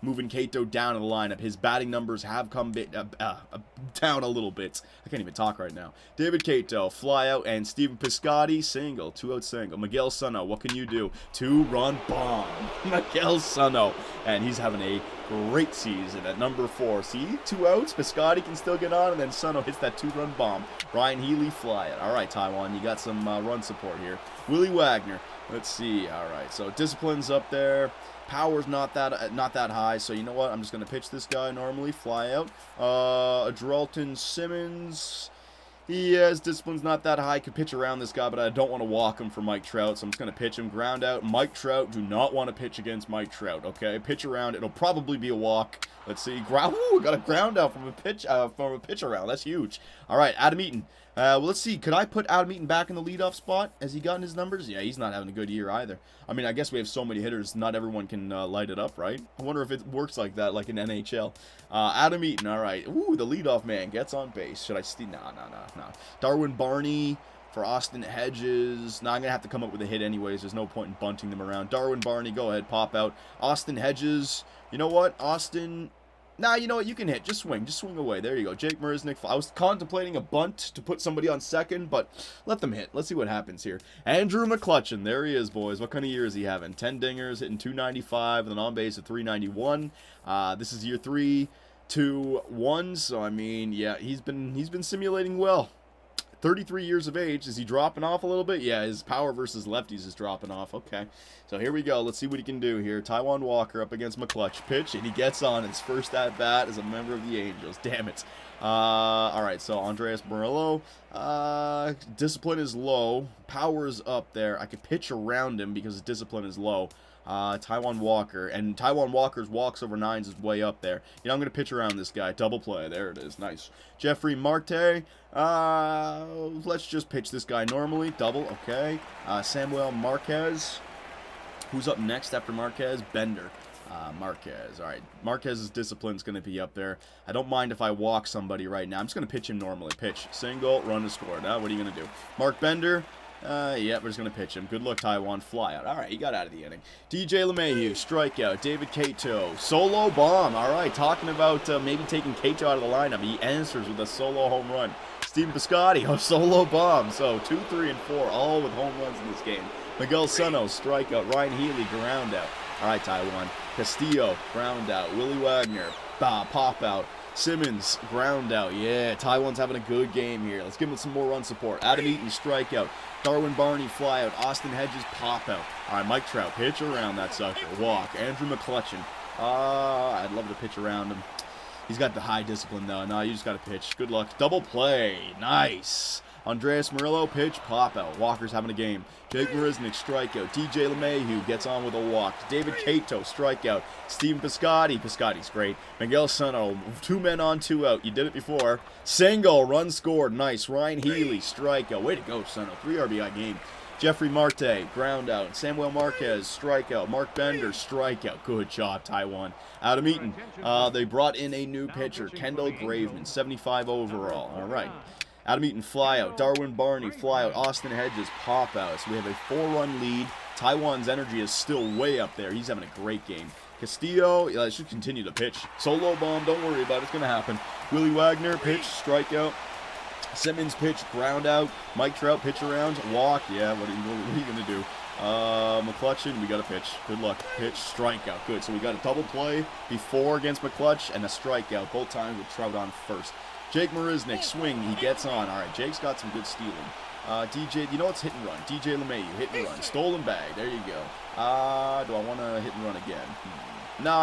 moving Cato down in the lineup. His batting numbers have come down a little bit. I can't even talk right now. David Cato, fly out, and Steven Piscotty, single, 2-out single. Miguel Sano, what can you do? 2-run bomb. Miguel Sano, and he's having a great season at number 4. See, 2 outs, Piscotty can still get on, and then Sano hits that 2-run bomb. Ryan Healy, fly it. All right, Taiwan, you got some run support here. Willie Wagner, let's see. All right, so discipline's up there. Power's not that high, so you know what? I'm just going to pitch this guy normally, fly out. Drelton Simmons, his discipline's not that high. Could pitch around this guy, but I don't want to walk him for Mike Trout, so I'm just going to pitch him. Ground out. Mike Trout, do not want to pitch against Mike Trout, okay? Pitch around. It'll probably be a walk. Let's see. Ooh, got a ground out from a pitch around. That's huge. All right, Adam Eaton. Well, let's see. Could I put Adam Eaton back in the leadoff spot? Has he gotten his numbers? Yeah, he's not having a good year either. I mean, I guess we have so many hitters, not everyone can light it up, right? I wonder if it works like that, like in NHL. Adam Eaton, all right. Ooh, the leadoff man gets on base. Should I see? No. Darwin Barney for Austin Hedges. Now I'm going to have to come up with a hit anyways. There's no point in bunting them around. Darwin Barney, go ahead, pop out. Austin Hedges. You know what? Austin... Nah, you know what? You can hit. Just swing away. There you go. Jake Marisnick. I was contemplating a bunt to put somebody on second, but let them hit. Let's see what happens here. Andrew McClutchin. There he is, boys. What kind of year is he having? 10 dingers, hitting 295 with an on-base of 391. This is year 3, 2, 1. So, I mean, yeah, he's been simulating well. 33 years of age. Is he dropping off a little bit? Yeah, his power versus lefties is dropping off. Okay, so here we go. Let's see what he can do here. Taiwan Walker up against McClutch. Pitch, and he gets on his first at-bat as a member of the Angels. Damn it. All right, so Andres Murillo. Discipline is low. Power is up there. I could pitch around him because his discipline is low. Taijuan Walker. And Taijuan Walker's walks over nines is way up there. You know, I'm going to pitch around this guy. Double play. There it is. Nice. Jeffrey Marte. Let's just pitch this guy normally. Double. Okay. Samuel Marquez. Who's up next after Marquez? Bender. Marquez. All right. Marquez's discipline's going to be up there. I don't mind if I walk somebody right now. I'm just going to pitch him normally. Pitch. Single. Run to score. Now, what are you going to do? Mark Bender. Yeah, we're just going to pitch him. Good luck, Taijuan. Fly out. All right, he got out of the inning. DJ LeMahieu, strikeout. David Cato, solo bomb. All right, talking about maybe taking Cato out of the lineup. He answers with a solo home run. Steven Piscotty, a solo bomb. So 2, 3, and 4, all with home runs in this game. Miguel Sano, strikeout. Ryan Healy, ground out. All right, Taijuan. Castillo, ground out. Willie Wagner, pop out. Simmons, ground out. Yeah, Taijuan's having a good game here. Let's give him some more run support. Adam Eaton, strikeout. Darwin Barney, fly out. Austin Hedges, pop out. All right, Mike Trout, pitch around that sucker. Walk. Andrew McCutchen. I'd love to pitch around him. He's got the high discipline, though. No, you just got to pitch. Good luck. Double play. Nice. Andreas Murillo, pitch, pop out. Walker's having a game. Jake Marisnick, strikeout. DJ LeMahieu gets on with a walk. David Cato, strikeout. Steven Piscotty. Piscotty's great. Miguel Sano, 2 men on, 2 out. You did it before. Single, run scored. Nice. Ryan Healy, strikeout. Way to go, Sano. 3 RBI game. Jeffrey Marte, ground out. Samuel Marquez, strikeout. Mark Bender, strikeout. Good job, Taijuan. Adam Eaton, they brought in a new pitcher, Kendall Graveman, 75 overall. All right. Adam Eaton, fly out. Darwin Barney, fly out. Austin Hedges, pop out. So we have a 4-run lead. Taijuan's energy is still way up there. He's having a great game. Castillo, should continue to pitch. Solo bomb, don't worry about it. It's going to happen. Willie Wagner, pitch, strikeout. Simmons, pitch, ground out. Mike Trout, pitch around, walk. Yeah, what are you going to do? McCutchen, we got a pitch. Good luck. Pitch, strikeout. Good. So we got a double play before against McCutch and a strikeout. Both times with Trout on first. Jake Marisnick, swing, he gets on. All right, Jake's got some good stealing. DJ, you know what's hit and run? DJ LeMahieu, hit and run. Stolen bag, there you go. Do I want to hit and run again? No.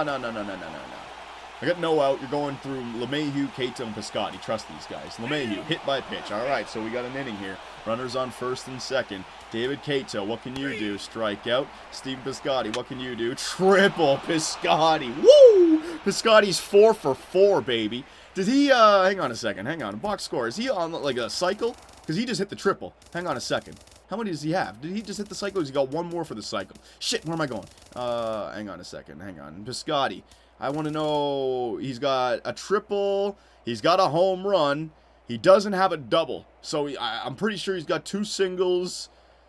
I got no out. You're going through LeMahieu, Cato, and Piscotty. Trust these guys. LeMahieu, hit by pitch. All right, so we got an inning here. Runners on first and second. David Cato, what can you do? Strikeout. Steven Piscotty, what can you do? Triple Piscotty. Woo! Piscotty's 4 for 4, baby. Did he, hang on a second, hang on. Box score, is he on, like, a cycle? Because he just hit the triple. Hang on a second. How many does he have? Did he just hit the cycle? Or has he got one more for the cycle? Shit, where am I going? Hang on a second, hang on. Piscotty. I want to know, he's got a triple, he's got a home run, he doesn't have a double. So I'm pretty sure he's got 2 singles,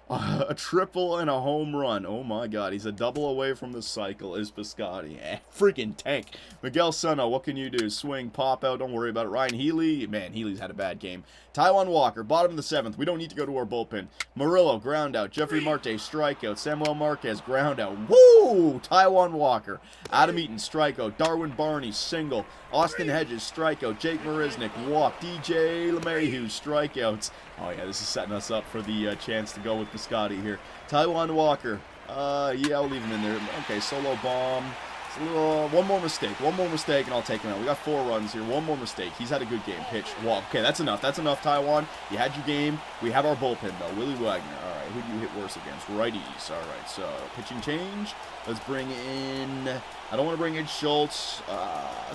a triple, and a home run. Oh my god, he's a double away from the cycle, is Piscotty. Freaking tank. Miguel Sano, what can you do? Swing, pop out, don't worry about it. Ryan Healy, man, Healy's had a bad game. Taijuan Walker, bottom of the 7th. We don't need to go to our bullpen. Murillo, ground out. Jeffrey Marte, strikeout. Samuel Marquez, ground out. Woo! Taijuan Walker. Adam Eaton, strikeout. Darwin Barney, single. Austin Hedges, strikeout. Jake Marisnick, walk. DJ LeMahieu, strikeouts. Oh, yeah, this is setting us up for the chance to go with Piscotty here. Taijuan Walker. Yeah, I'll leave him in there. Okay, solo bomb. One more mistake, and I'll take him out. We got 4 runs here. One more mistake. He's had a good game. Pitch, walk. Okay, that's enough. That's enough, Taijuan. You had your game. We have our bullpen, though. Willie Wagner. All right, who do you hit worse against? Righties. All right, so pitching change. Let's bring in, I don't want to bring in Schultz.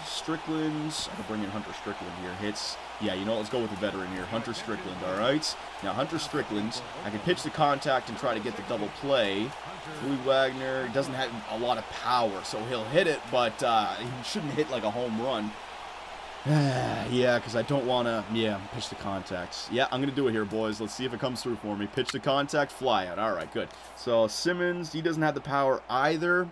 Strickland. I can bring in Hunter Strickland here. Hits. Yeah, you know, let's go with the veteran here. Hunter Strickland, all right? Now, Hunter Strickland, I can pitch the contact and try to get the double play. Willie Wagner doesn't have a lot of power, so he'll hit it, but he shouldn't hit like a home run. Yeah, because I don't want to, pitch the contacts. Yeah, I'm going to do it here, boys. Let's see if it comes through for me. Pitch the contact, fly out. All right, good. So Simmons, he doesn't have the power either.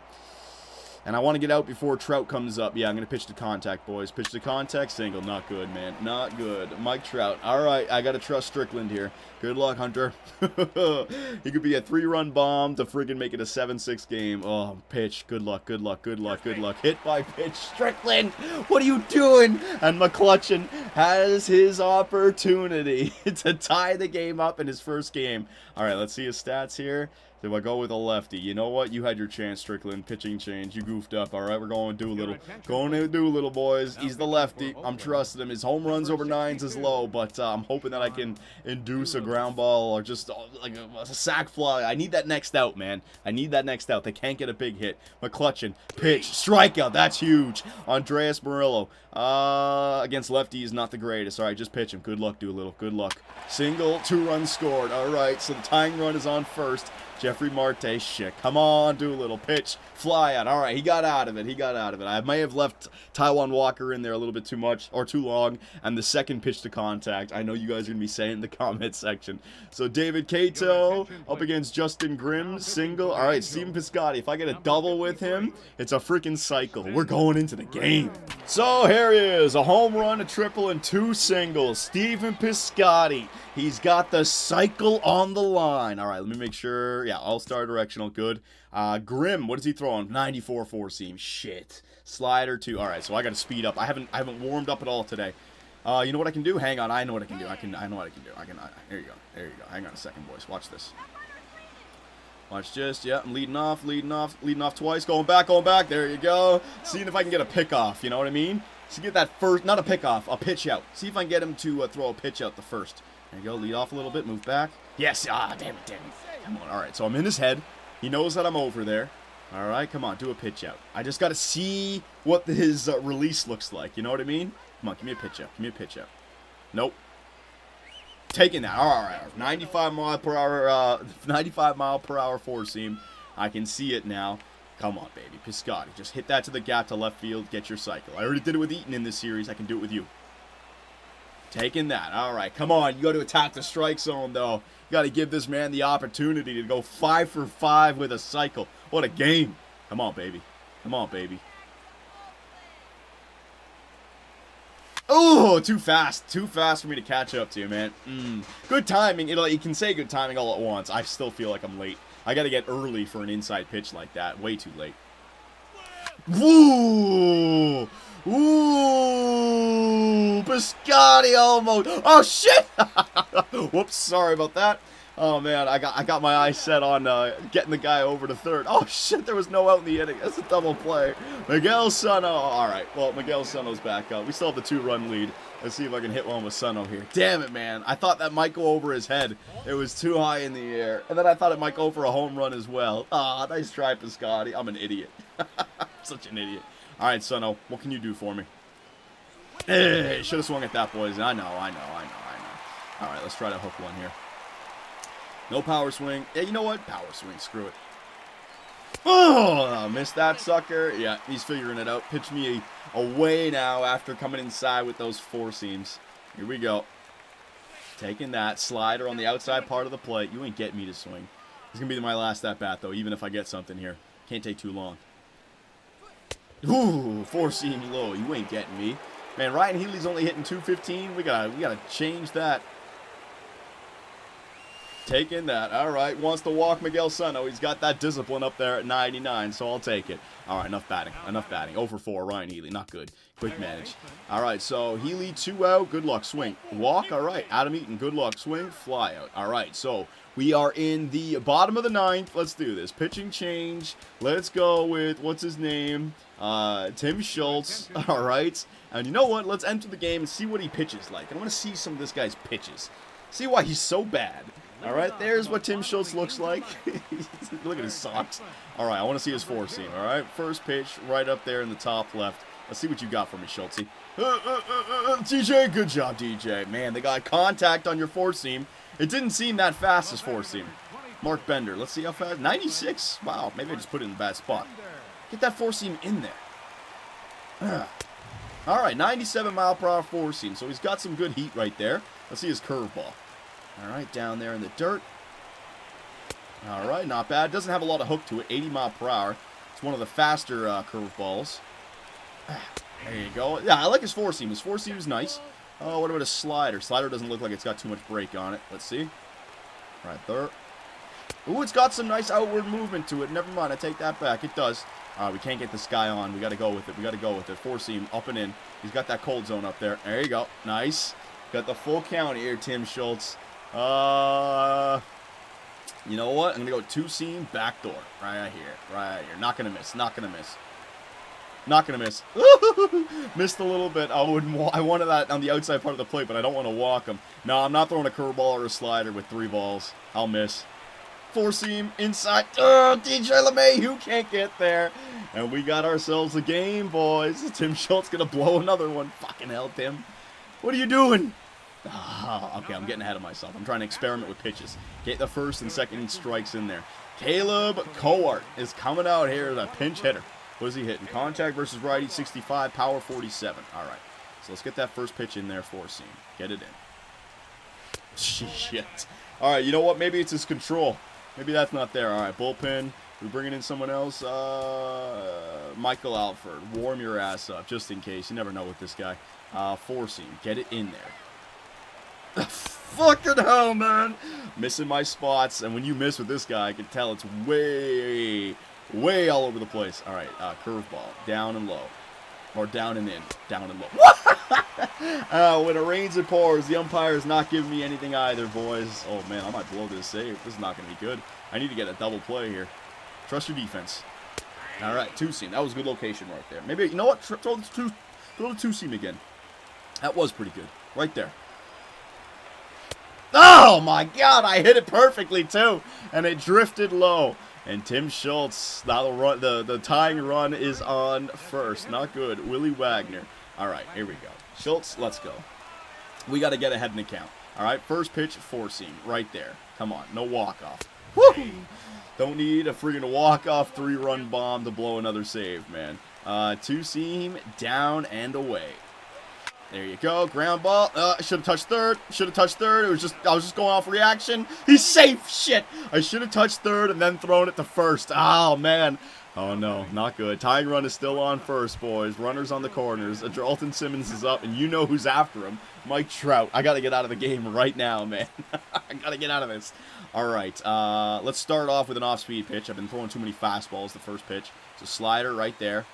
And I want to get out before Trout comes up. Yeah, I'm going to pitch the contact, boys. Pitch the contact, single. Not good, man. Not good. Mike Trout. All right, I got to trust Strickland here. Good luck, Hunter. He could be a 3-run bomb to friggin' make it a 7-6 game. Oh, pitch. Good luck, good luck, good luck, good luck. Hit by pitch. Strickland, what are you doing? And McCutchen has his opportunity to tie the game up in his first game. All right, let's see his stats here. Do I go with a lefty? You know what? You had your chance, Strickland. Pitching change. You goofed up. All right, we're going with Doolittle. Going with Doolittle, boys. He's the lefty. I'm trusting him. His home runs over 9s is low, but I'm hoping that I can induce a ground ball or just like a sac fly. I need that next out, man. I need that next out. They can't get a big hit. McClutchin, pitch, strikeout. That's huge. Andreas Murillo. Against lefties, not the greatest. All right, just pitch him. Good luck, Doolittle. Good luck. Single, 2 runs scored. All right, so the tying run is on first. Jeffrey Marte, shit. Come on, Doolittle. Pitch, fly out. All right, he got out of it. He got out of it. I may have left Taijuan Walker in there a little bit too much or too long. And the second pitch to contact, I know you guys are going to be saying in the comment section. So David Cato up against Justin Grimm, single. All right, Steven Piscotty. If I get a double with him, it's a freaking cycle. We're going into the game. So here he is, a home run, a triple, and 2 singles. Steven Piscotty. He's got the cycle on the line. All right, let me make sure. Yeah, all-star directional, good. Grimm, what is he throwing? 94 4-seam. Shit. Slider 2. All right, so I got to speed up. I haven't warmed up at all today. You know what I can do? Hang on, I know what I can do. I know what I can do. There you go. There you go. Hang on a second, boys. Watch this. Watch this. Yeah, I'm leading off twice. Going back. There you go. Seeing if I can get a pick off. You know what I mean? So get that first, not a pick off, a pitch out. See if I can get him to throw a pitch out the first. There you go. Lead off a little bit. Move back. Yes. Ah, damn it. Come on. All right. So I'm in his head. He knows that I'm over there. All right. Come on. Do a pitch out. I just got to see what his release looks like. You know what I mean? Come on. Give me a pitch out. Nope. Taking that. All right. 95 mile per hour 4-seam. I can see it now. Come on, baby. Piscotty. Just hit that to the gap to left field. Get your cycle. I already did it with Eaton in this series. I can do it with you. Taking that. All right. Come on. You got to attack the strike zone, though. You got to give this man the opportunity to go 5 for 5 with a cycle. What a game. Come on, baby. Oh, too fast. Too fast for me to catch up to you, man. Good timing. You can say good timing all at once. I still feel like I'm late. I got to get early for an inside pitch like that. Way too late. Woo! Ooh! Piscotty almost. Oh, shit! Whoops, sorry about that. Oh, man, I got my eyes set on getting the guy over to third. Oh, shit, there was no out in the inning. That's a double play. Miguel Sano. All right, well, Miguel Sano's back up. We still have the 2-run lead. Let's see if I can hit one with Sano here. Damn it, man. I thought that might go over his head. It was too high in the air. And then I thought it might go for a home run as well. Ah, nice try, Piscotty. I'm an idiot. Such an idiot. All right, Sano, what can you do for me? Hey, should have swung at that, boys. I know. All right, let's try to hook one here. No power swing. Yeah, you know what? Power swing. Screw it. Oh, missed that sucker. Yeah, he's figuring it out. Pitch me away now after coming inside with those 4-seams. Here we go. Taking that. Slider on the outside part of the plate. You ain't getting me to swing. It's going to be my last at-bat, though, even if I get something here. Can't take too long. Ooh, 4-seam low. You ain't getting me. Man, Ryan Healy's only hitting 215. We gotta change that. Taking that. All right. Wants to walk Miguel Sano. He's got that discipline up there at 99, so I'll take it. All right. Enough batting. 0 for 4. Ryan Healy. Not good. Quick manage. All right. So Healy 2 out. Good luck. Swing. Walk. All right. Adam Eaton. Good luck. Swing. Fly out. All right. So we are in the bottom of the 9th. Let's do this. Pitching change. Let's go with, what's his name? Tim Schultz. All right. And you know what? Let's enter the game and see what he pitches like. I want to see some of this guy's pitches. See why he's so bad. All right, there's what Tim Schultz looks like. Look at his socks. All right, I want to see his 4-seam. All right, first pitch right up there in the top left. Let's see what you got for me, Schultz. DJ, good job, DJ. Man, they got contact on your 4-seam. It didn't seem that fast as 4-seam. Mark Bender, let's see how fast. 96. Wow, maybe I just put it in the bad spot. Get that 4-seam in there. All right, 97 mile per hour 4-seam. So he's got some good heat right there. Let's see his curveball. All right, down there in the dirt. All right, not bad. Doesn't have a lot of hook to it. 80 mile per hour. It's one of the faster curveballs. There you go. Yeah, I like his 4-seam. His 4-seam is nice. Oh, what about a slider? Slider doesn't look like it's got too much break on it. Let's see. Right there. Ooh, it's got some nice outward movement to it. Never mind, I take that back. It does. We can't get this guy on. We got to go with it. 4-seam up and in. He's got that cold zone up there. There you go. Nice. Got the full count here, Tim Schultz. You know what? I'm going to go two-seam backdoor. Right here. Right here. Not going to miss. Not going to miss. Not going to miss. Missed a little bit. I wanted that on the outside part of the plate, but I don't want to walk him. No, I'm not throwing a curveball or a slider with 3 balls. I'll miss. Four-seam inside. Oh, DJ LeMahieu can't get there. And we got ourselves a game, boys. Tim Schultz going to blow another one. Fucking hell, Tim. What are you doing? Okay, I'm getting ahead of myself. I'm trying to experiment with pitches. Get the first and second strikes in there. Caleb Coart is coming out here as a pinch hitter. What is he hitting? Contact versus righty, 65, power 47. All right, so let's get that first pitch in there, four-seam. Get it in. Shit. All right, you know what? Maybe it's his control. Maybe that's not there. All right, bullpen. We're bringing in someone else. Michael Alford. Warm your ass up, just in case. You never know with this guy. Four-seam. Get it in there. Fucking hell, man. Missing my spots. And when you miss with this guy, I can tell it's way all over the place. All right, curveball. Down and low. Or down and in. Down and low. When it rains and pours, the umpire is not giving me anything either, boys. Oh, man, I might blow this save. This is not going to be good. I need to get a double play here. Trust your defense. All right, two-seam. That was a good location right there. Maybe, you know what? Throw the two-seam again. That was pretty good. Right there. Oh, my God. I hit it perfectly, too. And it drifted low. And Tim Schultz, now the tying run is on first. Not good. Willie Wagner. All right, here we go. Schultz, let's go. We got to get ahead in the count. All right, first pitch, four-seam. Right there. Come on, no walk-off. Woo! Don't need a freaking walk-off 3-run bomb to blow another save, man. Two-seam, down and away. There you go. Ground ball. Should have touched third. Should have touched third. I was just going off reaction. He's safe. Shit. I should have touched third and then thrown it to first. Oh, man. Oh, no. Not good. Tying run is still on first, boys. Runners on the corners. Dalton Simmons is up, and you know who's after him. Mike Trout. I got to get out of the game right now, man. I got to get out of this. All right. Let's start off with an off-speed pitch. I've been throwing too many fastballs the first pitch. It's a slider right there.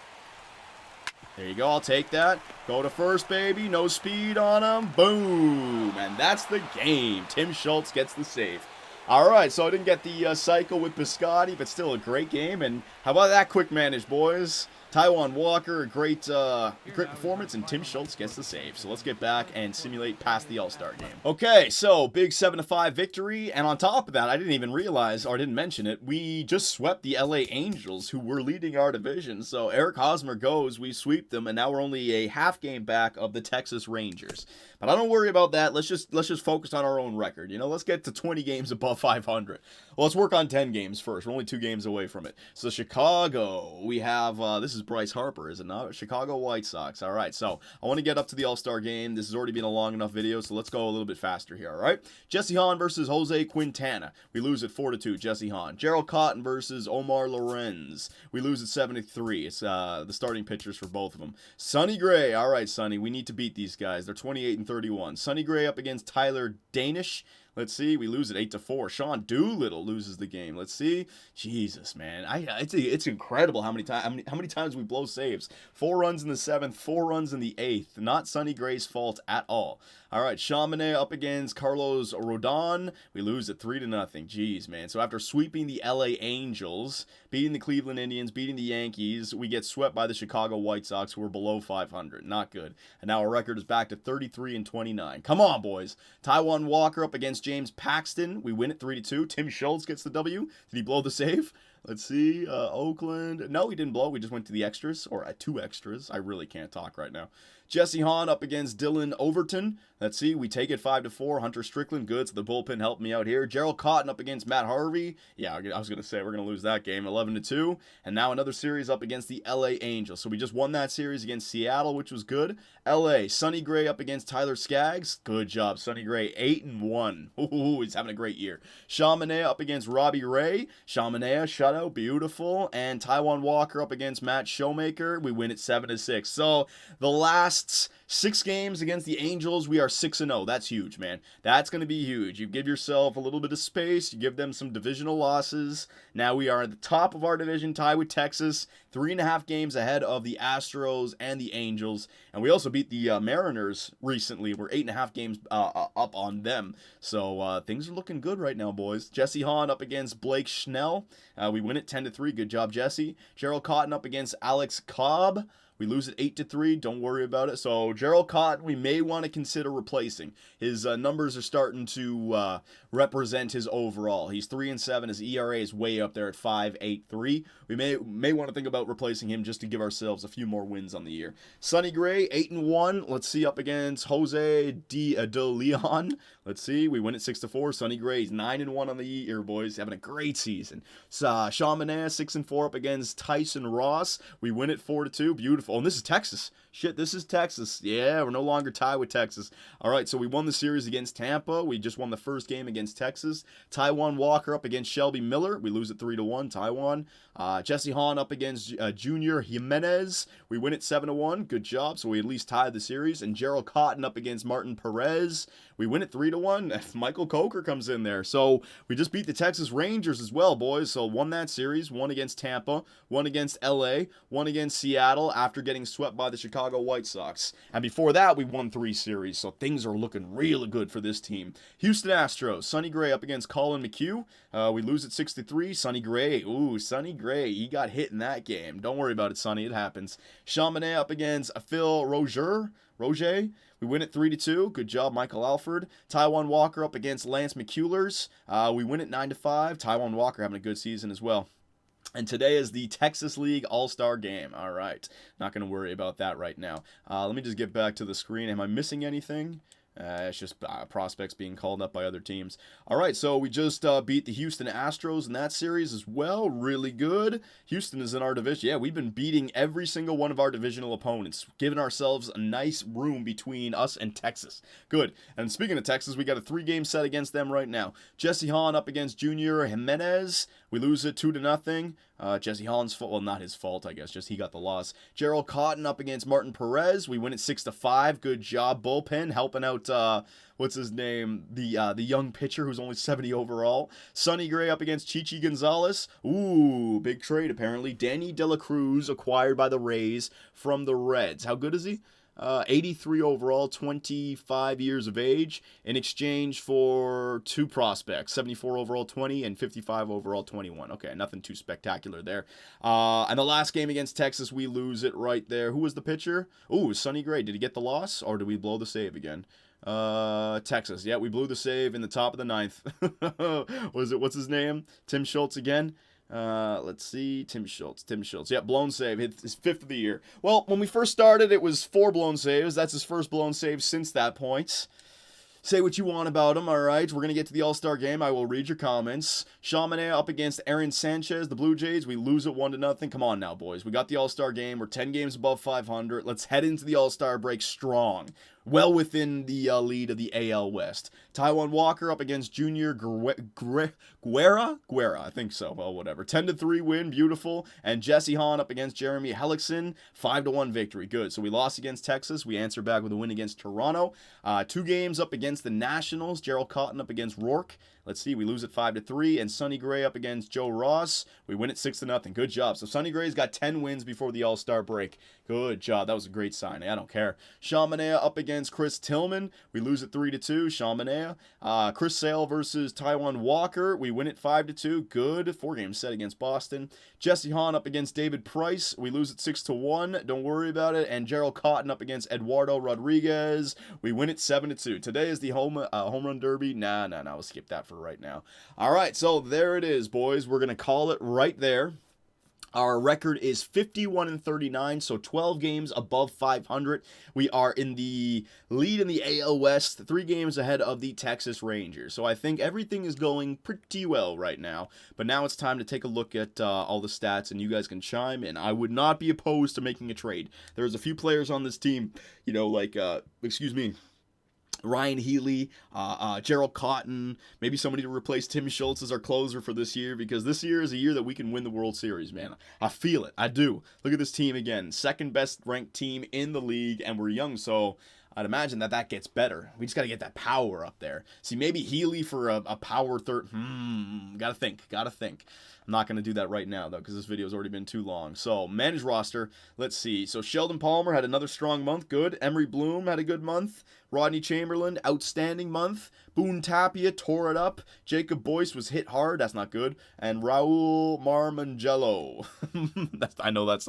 There you go, I'll take that. Go to first, baby. No speed on him. Boom. And that's the game. Tim Schultz gets the save. All right, so I didn't get the cycle with Piscotty, but still a great game. And how about that quick manage, boys? Taijuan Walker, a great performance, and Tim Schultz gets the save. So let's get back and simulate past the All-Star game. Okay, so big 7-5 victory, and on top of that, I didn't even realize, or I didn't mention it, we just swept the LA Angels, who were leading our division. So Eric Hosmer goes, we sweep them, and now we're only a half game back of the Texas Rangers. But I don't worry about that. Let's just focus on our own record. You know, let's get to 20 games above 500. Well, let's work on 10 games first. We're only 2 games away from it. So Chicago, we have this is Bryce Harper, is it not? Chicago White Sox. All right, so I want to get up to the All-Star game. This has already been a long enough video, so let's go a little bit faster here, all right? Jesse Hahn versus Jose Quintana. We lose at 4-2, Jesse Hahn. Gerald Cotton versus Omar Lorenz. We lose at 7-3. It's the starting pitchers for both of them. Sonny Gray. All right, Sonny, we need to beat these guys. They're 28-31. Sonny Gray up against Tyler Danish. Let's see. We lose at 8-4. Sean Doolittle loses the game. Let's see. Jesus, man. It's incredible how many times we blow saves. 4 runs in the 7th, 4 runs in the 8th. Not Sonny Gray's fault at all. All right, Chamonix up against Carlos Rodon. We lose at 3-0. Jeez, man. So after sweeping the LA Angels, beating the Cleveland Indians, beating the Yankees, we get swept by the Chicago White Sox, who are below 500. Not good. And now our record is back to 33-29. Come on, boys. Taijuan Walker up against James Paxton. We win at 3-2. Tim Schultz gets the W. Did he blow the save? Let's see. Oakland. No, he didn't blow. We just went to the extras, or 2 extras. I really can't talk right now. Jesse Hahn up against Dylan Overton. Let's see. We take it 5-4. Hunter Strickland, good. So the bullpen helped me out here. Gerald Cotton up against Matt Harvey. Yeah, I was going to say we're going to lose that game, 11-2. And now another series up against the LA Angels. So we just won that series against Seattle, which was good. LA, Sonny Gray up against Tyler Skaggs. Good job, Sonny Gray. 8-1. Ooh, he's having a great year. Chamonix up against Robbie Ray. Chamonix, shutout, beautiful. And Taijuan Walker up against Matt Showmaker. We win at 7-6. So the last last 6 games against the Angels, we are 6-0. That's huge, man. That's going to be huge. You give yourself a little bit of space. You give them some divisional losses. Now we are at the top of our division, tied with Texas, 3.5 games ahead of the Astros and the Angels. And we also beat the Mariners recently. We're 8.5 games up on them. So things are looking good right now, boys. Jesse Hahn up against Blake Schnell. We win it 10-3. Good job, Jesse. Gerald Cotton up against Alex Cobb. We lose it 8-3. Don't worry about it. So Gerald Cotton, we may want to consider replacing. His numbers are starting to represent his overall. He's 3-7. His ERA is way up there at 5.83. We may want to think about replacing him just to give ourselves a few more wins on the year. Sonny Gray 8-1. Let's see, up against Jose De Leon. Let's see. We win it 6-4. Sonny Gray is 9-1 on the year, boys. Having a great season. Sean Manaea 6-4 up against Tyson Ross. We win it 4-2. Beautiful. Oh, and this is Texas. Shit, this is Texas. Yeah, we're no longer tied with Texas. All right, so we won the series against Tampa. We just won the first game against Texas. Taijuan Walker up against Shelby Miller. We lose it 3-1. Taijuan. Jesse Hahn up against Junior Jimenez. We win it 7-1. Good job. So we at least tied the series. And Gerald Cotton up against Martin Perez. We win it 3-1. Michael Coker comes in there. So we just beat the Texas Rangers as well, boys. So won that series. One against Tampa. One against LA. One against Seattle after getting swept by the Chicago White Sox. And before that, we won 3 series. So things are looking really good for this team. Houston Astros. Sonny Gray up against Colin McHugh. We lose it 6-3. Sonny Gray. Ooh, Sonny Gray. He got hit in that game. Don't worry about it, Sonny. It happens. Sean Manaea up against Phil Roger. We win it 3-2. Good job, Michael Alford. Taijuan Walker up against Lance McCullers. We win it 9-5. Taijuan Walker having a good season as well. And today is the Texas League All-Star Game. All right. Not going to worry about that right now. Let me just get back to the screen. Am I missing anything? It's just prospects being called up by other teams. All right, so we just beat the Houston Astros in that series as well. Really good. Houston is in our division. Yeah, we've been beating every single one of our divisional opponents, giving ourselves a nice room between us and Texas. Good. And speaking of Texas, we got a 3-game set against them right now. Jesse Hahn up against Junior Jimenez. We lose it 2-0. Jesse Hahn's fault. Well, not his fault, I guess. Just he got the loss. Gerald Cotton up against Martin Perez. We win it 6-5. Good job, bullpen, helping out. What's his name? The young pitcher who's only 70 overall. Sonny Gray up against Chichi Gonzalez. Ooh, big trade apparently. Danny De La Cruz acquired by the Rays from the Reds. How good is he? 83 overall, 25 years of age, in exchange for 2 prospects, 74 overall, 20, and 55 overall, 21. Okay, nothing too spectacular there. And the last game against Texas, we lose it right there. Who was the pitcher? Ooh, Sonny Gray. Did he get the loss, or did we blow the save again? Texas. Yeah, we blew the save in the top of the 9th. What's his name? Tim Schultz again? Let's see. Tim Schultz. Yeah, blown save. His 5th of the year. Well, when we first started, it was 4 blown saves. That's his first blown save since that point. Say what you want about him, all right? We're going to get to the All-Star game. I will read your comments. Sean Manaea up against Aaron Sanchez, the Blue Jays. We lose it 1-0. Come on now, boys. We got the All-Star game. We're 10 games above 500. Let's head into the All-Star break strong. Well within the lead of the AL West. Taijuan Walker up against Junior Guerra? I think so. Well, whatever. 10-3 win. Beautiful. And Jesse Hahn up against Jeremy Hellickson. 5-1 victory. Good. So we lost against Texas. We answer back with a win against Toronto. 2 games up against the Nationals. Gerald Cotton up against Rourke. Let's see, we lose it 5-3, and Sonny Gray up against Joe Ross. We win it 6-0. Good job. So Sonny Gray's got 10 wins before the All-Star break. Good job. That was a great sign. I don't care. Sean Manaea up against Chris Tillman. We lose it 3-2. Sean Manaea. Chris Sale versus Taijuan Walker. We win it 5-2. Good. 4-game set against Boston. Jesse Hahn up against David Price. We lose it 6-1. Don't worry about it. And Gerald Cotton up against Eduardo Rodriguez. We win it 7-2. Today is the home run derby. Nah. We'll skip that for right now. All right, so there it is, boys. We're going to call it right there. Our record is 51-39, so 12 games above 500. We are in the lead in the AL West, 3 games ahead of the Texas Rangers. So I think everything is going pretty well right now. But now it's time to take a look at all the stats, and you guys can chime in. I would not be opposed to making a trade. There's a few players on this team, Ryan Healy, Gerald Cotton, maybe somebody to replace Tim Schultz as our closer for this year, because this year is a year that we can win the World Series, man. I feel it. I do. Look at this team again. Second best ranked team in the league, and we're young, so I'd imagine that gets better. We just got to get that power up there. See, maybe Healy for a power third. Gotta think. I'm not going to do that right now, though, because this video has already been too long. So, managed roster. Let's see. So, Sheldon Palmer had another strong month. Good. Emery Bloom had a good month. Rodney Chamberlain, outstanding month. Boone Tapia tore it up. Jacob Boyce was hit hard. That's not good. And Raul Marmangello.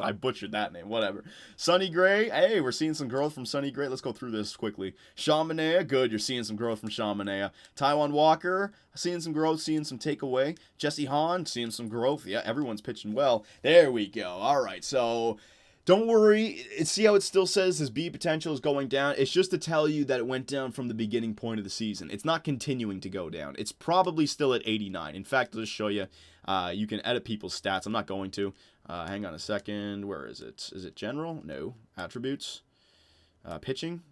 I butchered that name. Whatever. Sonny Gray. Hey, we're seeing some growth from Sonny Gray. Let's go through this quickly. Sean Manaea. Good. You're seeing some growth from Sean Manaea. Taijuan Walker. Seeing some growth. Seeing some takeaway. Jesse Hahn. Seeing some growth. Yeah, everyone's pitching well. There we go. All right. So, don't worry. See how it still says his B potential is going down? It's just to tell you that it went down from the beginning point of the season. It's not continuing to go down. It's probably still at 89. In fact, I'll just show you. You can edit people's stats. I'm not going to. Hang on a second. Where is it? Is it general? No. Attributes. Pitching.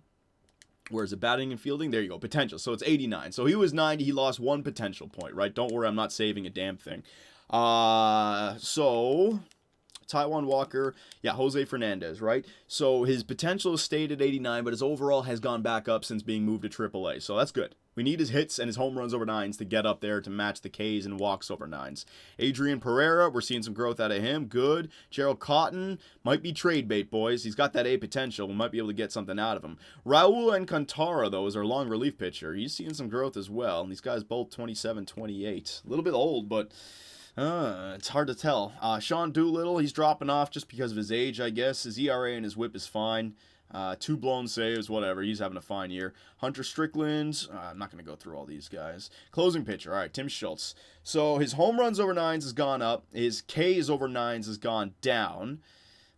Where is it? Batting and fielding? There you go. Potential. So it's 89. So he was 90. He lost 1 potential point, right? Don't worry. I'm not saving a damn thing. So Taijuan Walker, yeah, Jose Fernandez, right? So his potential is stayed at 89, but his overall has gone back up since being moved to AAA. So that's good. We need his hits and his home runs over 9s to get up there to match the Ks and walks over 9s. Adrian Pereira, we're seeing some growth out of him. Good. Gerald Cotton, might be trade bait, boys. He's got that A potential. We might be able to get something out of him. Raul Alcantara, though, is our long relief pitcher. He's seeing some growth as well. And these guys both 27, 28. A little bit old, but it's hard to tell. Sean Doolittle, he's dropping off just because of his age, I guess. His ERA and his whip is fine. 2 blown saves, whatever. He's having a fine year. Hunter Strickland, I'm not going to go through all these guys. Closing pitcher, all right, Tim Schultz. So his home runs over 9s has gone up. His Ks over 9s has gone down.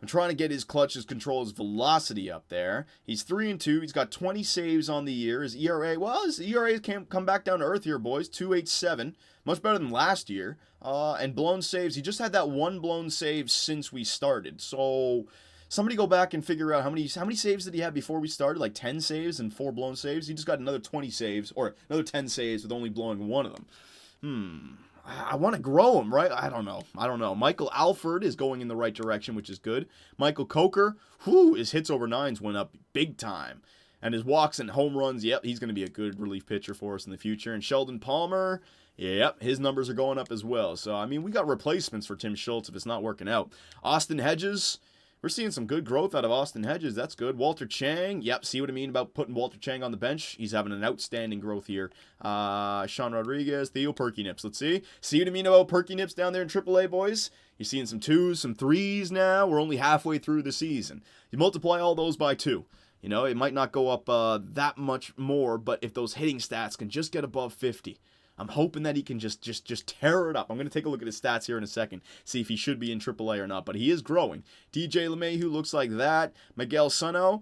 I'm trying to get his clutches, control his velocity up there. He's 3-2. He's got 20 saves on the year. His ERA can't come back down to earth here, boys. 2.87. Much better than last year. And blown saves, he just had that 1 blown save since we started. So somebody go back and figure out how many saves did he have before we started? Like 10 saves and 4 blown saves? He just got another 20 saves, or another 10 saves with only blowing 1 of them. I want to grow him, right? I don't know. Michael Alford is going in the right direction, which is good. Michael Coker, his hits over 9s went up big time. And his walks and home runs, yep, he's going to be a good relief pitcher for us in the future. And Sheldon Palmer, yep, his numbers are going up as well. So, I mean, we got replacements for Tim Schultz if it's not working out. Austin Hedges, we're seeing some good growth out of Austin Hedges. That's good. Walter Chang. Yep, see what I mean about putting Walter Chang on the bench? He's having an outstanding growth here. Sean Rodriguez, Theo Perky Nips. Let's see. See what I mean about Perky Nips down there in AAA, boys? You're seeing some 2s, some 3s now. We're only halfway through the season. You multiply all those by 2. You know, it might not go up that much more, but if those hitting stats can just get above 50, I'm hoping that he can just tear it up. I'm going to take a look at his stats here in a second, see if he should be in AAA or not, but he is growing. DJ LeMahieu looks like that. Miguel Sano,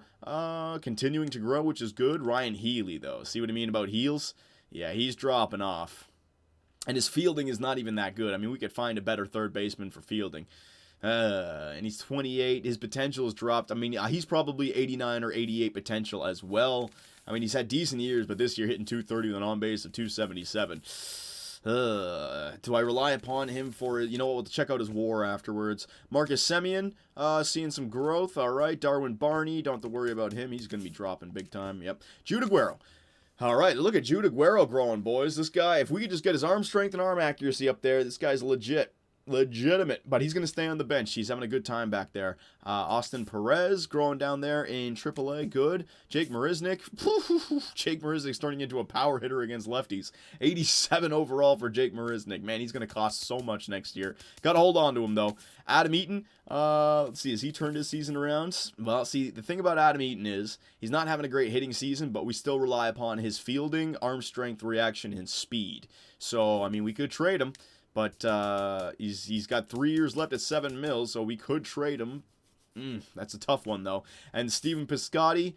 continuing to grow, which is good. Ryan Healy, though. See what I mean about heels? Yeah, he's dropping off. And his fielding is not even that good. I mean, we could find a better third baseman for fielding. And he's 28. His potential has dropped. I mean, he's probably 89 or 88 potential as well. I mean, he's had decent years, but this year hitting 230 with an on-base of 277. Do I rely upon him for, you know what, we'll check out his WAR afterwards. Marcus Semien, seeing some growth. All right, Darwin Barney, don't have to worry about him. He's going to be dropping big time. Yep. Jude Aguero. All right, look at Jude Aguero growing, boys. This guy, if we could just get his arm strength and arm accuracy up there, this guy's legitimate, but he's going to stay on the bench. He's having a good time back there. Austin Perez growing down there in AAA, good. Jake Marisnick, Jake Marisnick's turning into a power hitter against lefties. 87 overall for Jake Marisnick. Man, he's going to cost so much next year. Got to hold on to him, though. Adam Eaton, let's see, has he turned his season around? Well, see, the thing about Adam Eaton is he's not having a great hitting season, but we still rely upon his fielding, arm strength, reaction, and speed. So, I mean, we could trade him. But he's got 3 years left at $7 million, so we could trade him. That's a tough one, though. And Steven Piscotty,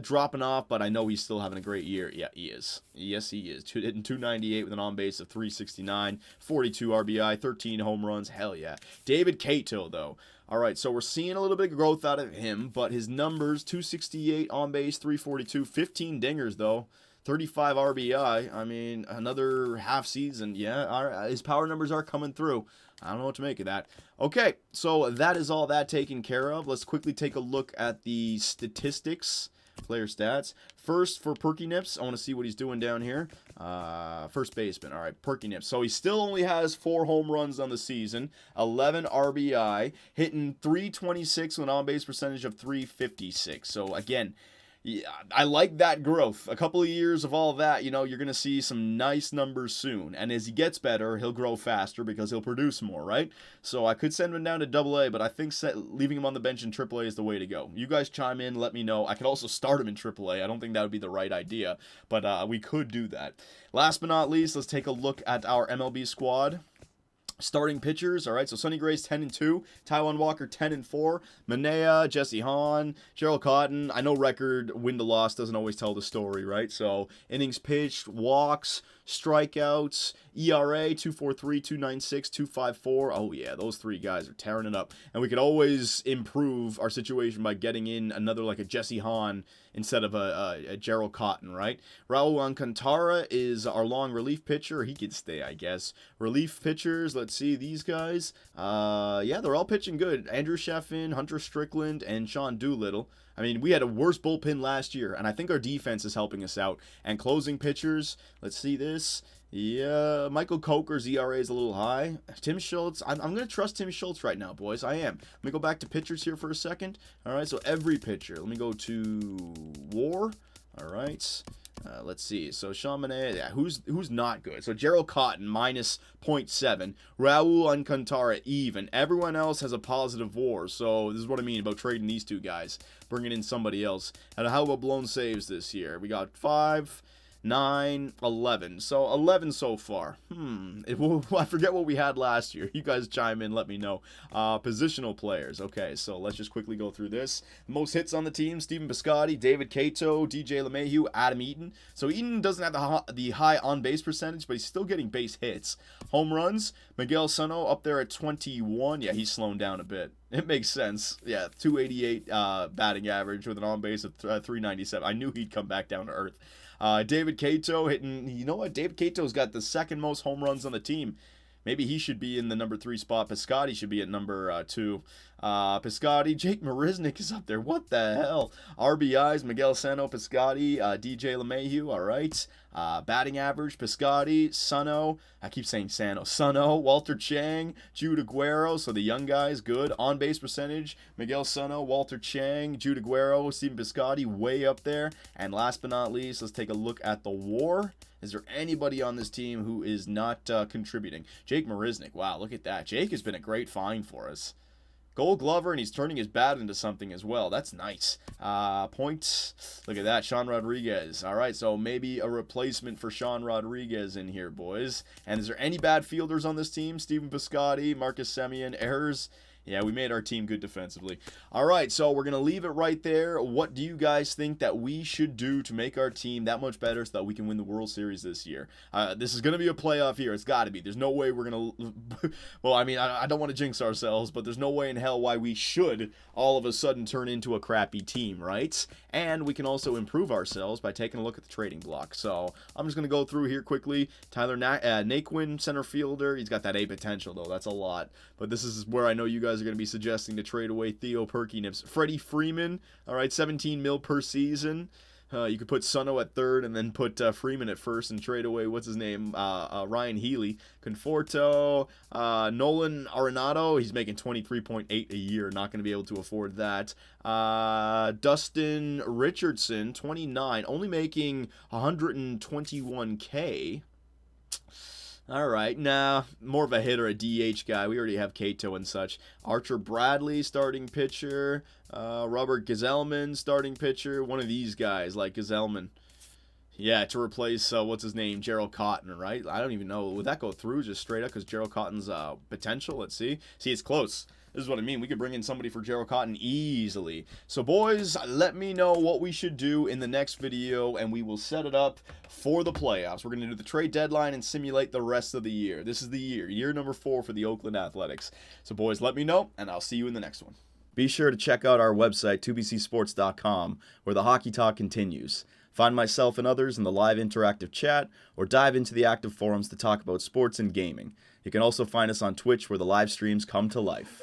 dropping off, but I know he's still having a great year. Yeah, he is. Yes, he is. Hitting 298 with an on-base of 369, 42 RBI, 13 home runs. Hell yeah. David Cato, though. All right, so we're seeing a little bit of growth out of him, but his numbers, 268 on-base, 342, 15 dingers, though. 35 RBI. I mean, another half season. Yeah, his power numbers are coming through. I don't know what to make of that. Okay, so that is all that taken care of. Let's quickly take a look at the statistics, player stats. First, for Perky Nips, I want to see what he's doing down here. First baseman. All right, Perky Nips. So he still only has 4 home runs on the season, 11 RBI, hitting 326 with an on-base percentage of 356. So, again, yeah, I like that growth. A couple of years of all that, you know, you're going to see some nice numbers soon. And as he gets better, he'll grow faster because he'll produce more, right? So I could send him down to AA, but I think leaving him on the bench in AAA is the way to go. You guys chime in, let me know. I could also start him in AAA. I don't think that would be the right idea, but we could do that. Last but not least, let's take a look at our MLB squad. Starting pitchers, all right, so Sonny Gray's 10-2, Taijuan Walker 10-4, Manea, Jesse Hahn, Gerald Cotton. I know record win to loss doesn't always tell the story, right? So innings pitched, walks, strikeouts, ERA 2.43, 2.96, 2.54. Oh yeah, those 3 guys are tearing it up. And we could always improve our situation by getting in another like a Jesse Hahn instead of a Gerald Cotton, right? Raul Alcantara is our long relief pitcher. He could stay, I guess. Relief pitchers, let's see, these guys. Yeah, they're all pitching good. Andrew Sheffin, Hunter Strickland, and Sean Doolittle. I mean, we had a worse bullpen last year, and I think our defense is helping us out. And closing pitchers, let's see this. Yeah, Michael Coker's ERA is a little high. Tim Schultz, I'm going to trust Tim Schultz right now, boys. I am. Let me go back to pitchers here for a second. All right, so every pitcher. Let me go to WAR. All right. Let's see. So Sean Manea, yeah, who's not good? So Gerald Cotton minus 0.7, Raul Alcantara even. Everyone else has a positive WAR. So this is what I mean about trading these 2 guys, bringing in somebody else. And how about blown saves this year? We got 5, 9, 11. So 11 so far. I forget what we had last year. You guys chime in, let me know. Positional players. Okay, so let's just quickly go through this. Most hits on the team: Steven Piscotty, David Cato, DJ LeMahieu, Adam Eaton. So Eaton doesn't have the high on-base percentage, but he's still getting base hits. Home runs: Miguel Sano up there at 21. Yeah, he's slowing down a bit. It makes sense. Yeah, 288 batting average with an on-base of 397. I knew he'd come back down to earth. David Cato hitting, you know what? David Cato's got the 2nd most home runs on the team. Maybe he should be in the number 3 spot. Piscotty should be at number 2. Piscotty, Jake Marisnick is up there. What the hell? RBIs, Miguel Sano, Piscotty, DJ LeMahieu, all right. Batting average, Piscotty, Sano, I keep saying Sano, Sano, Walter Chang, Jude Aguero, so the young guys, good. On-base percentage, Miguel Sano, Walter Chang, Jude Aguero, Steven Piscotty, way up there. And last but not least, let's take a look at the WAR. Is there anybody on this team who is not contributing? Jake Marisnick, wow, look at that. Jake has been a great find for us. Gold Glover, and he's turning his bat into something as well. That's nice. Points. Look at that. Sean Rodriguez. All right, so maybe a replacement for Sean Rodriguez in here, boys. And is there any bad fielders on this team? Steven Piscotty, Marcus Semien, errors. Yeah, we made our team good defensively. All right, so we're going to leave it right there. What do you guys think that we should do to make our team that much better so that we can win the World Series this year? This is going to be a playoff year. It's got to be. There's no way we're going to... Well, I mean, I don't want to jinx ourselves, but there's no way in hell why we should all of a sudden turn into a crappy team, right? And we can also improve ourselves by taking a look at the trading block. So I'm just going to go through here quickly. Tyler Naquin, center fielder. He's got that A potential, though. That's a lot. But this is where I know you guys are going to be suggesting to trade away Theo Perky Nips. Freddie Freeman, all right, 17 mil per season. You could put Sano at third and then put Freeman at first and trade away, what's his name, Ryan Healy. Conforto, Nolan Arenado, he's making $23.8 a year, not going to be able to afford that. Dustin Richardson, 29, only making $121K. All right, nah, more of a hitter, a DH guy. We already have Cato and such. Archer Bradley, starting pitcher. Robert Gazelman, starting pitcher. One of these guys, like Gazelman. Yeah, to replace, what's his name, Gerald Cotton, right? I don't even know. Would that go through just straight up because Gerald Cotton's potential? Let's see. See, it's close. This is what I mean. We could bring in somebody for Gerald Cotton easily. So, boys, let me know what we should do in the next video, and we will set it up for the playoffs. We're going to do the trade deadline and simulate the rest of the year. This is the year number 4 for the Oakland Athletics. So, boys, let me know, and I'll see you in the next one. Be sure to check out our website, 2bcsports.com, where the hockey talk continues. Find myself and others in the live interactive chat, or dive into the active forums to talk about sports and gaming. You can also find us on Twitch, where the live streams come to life.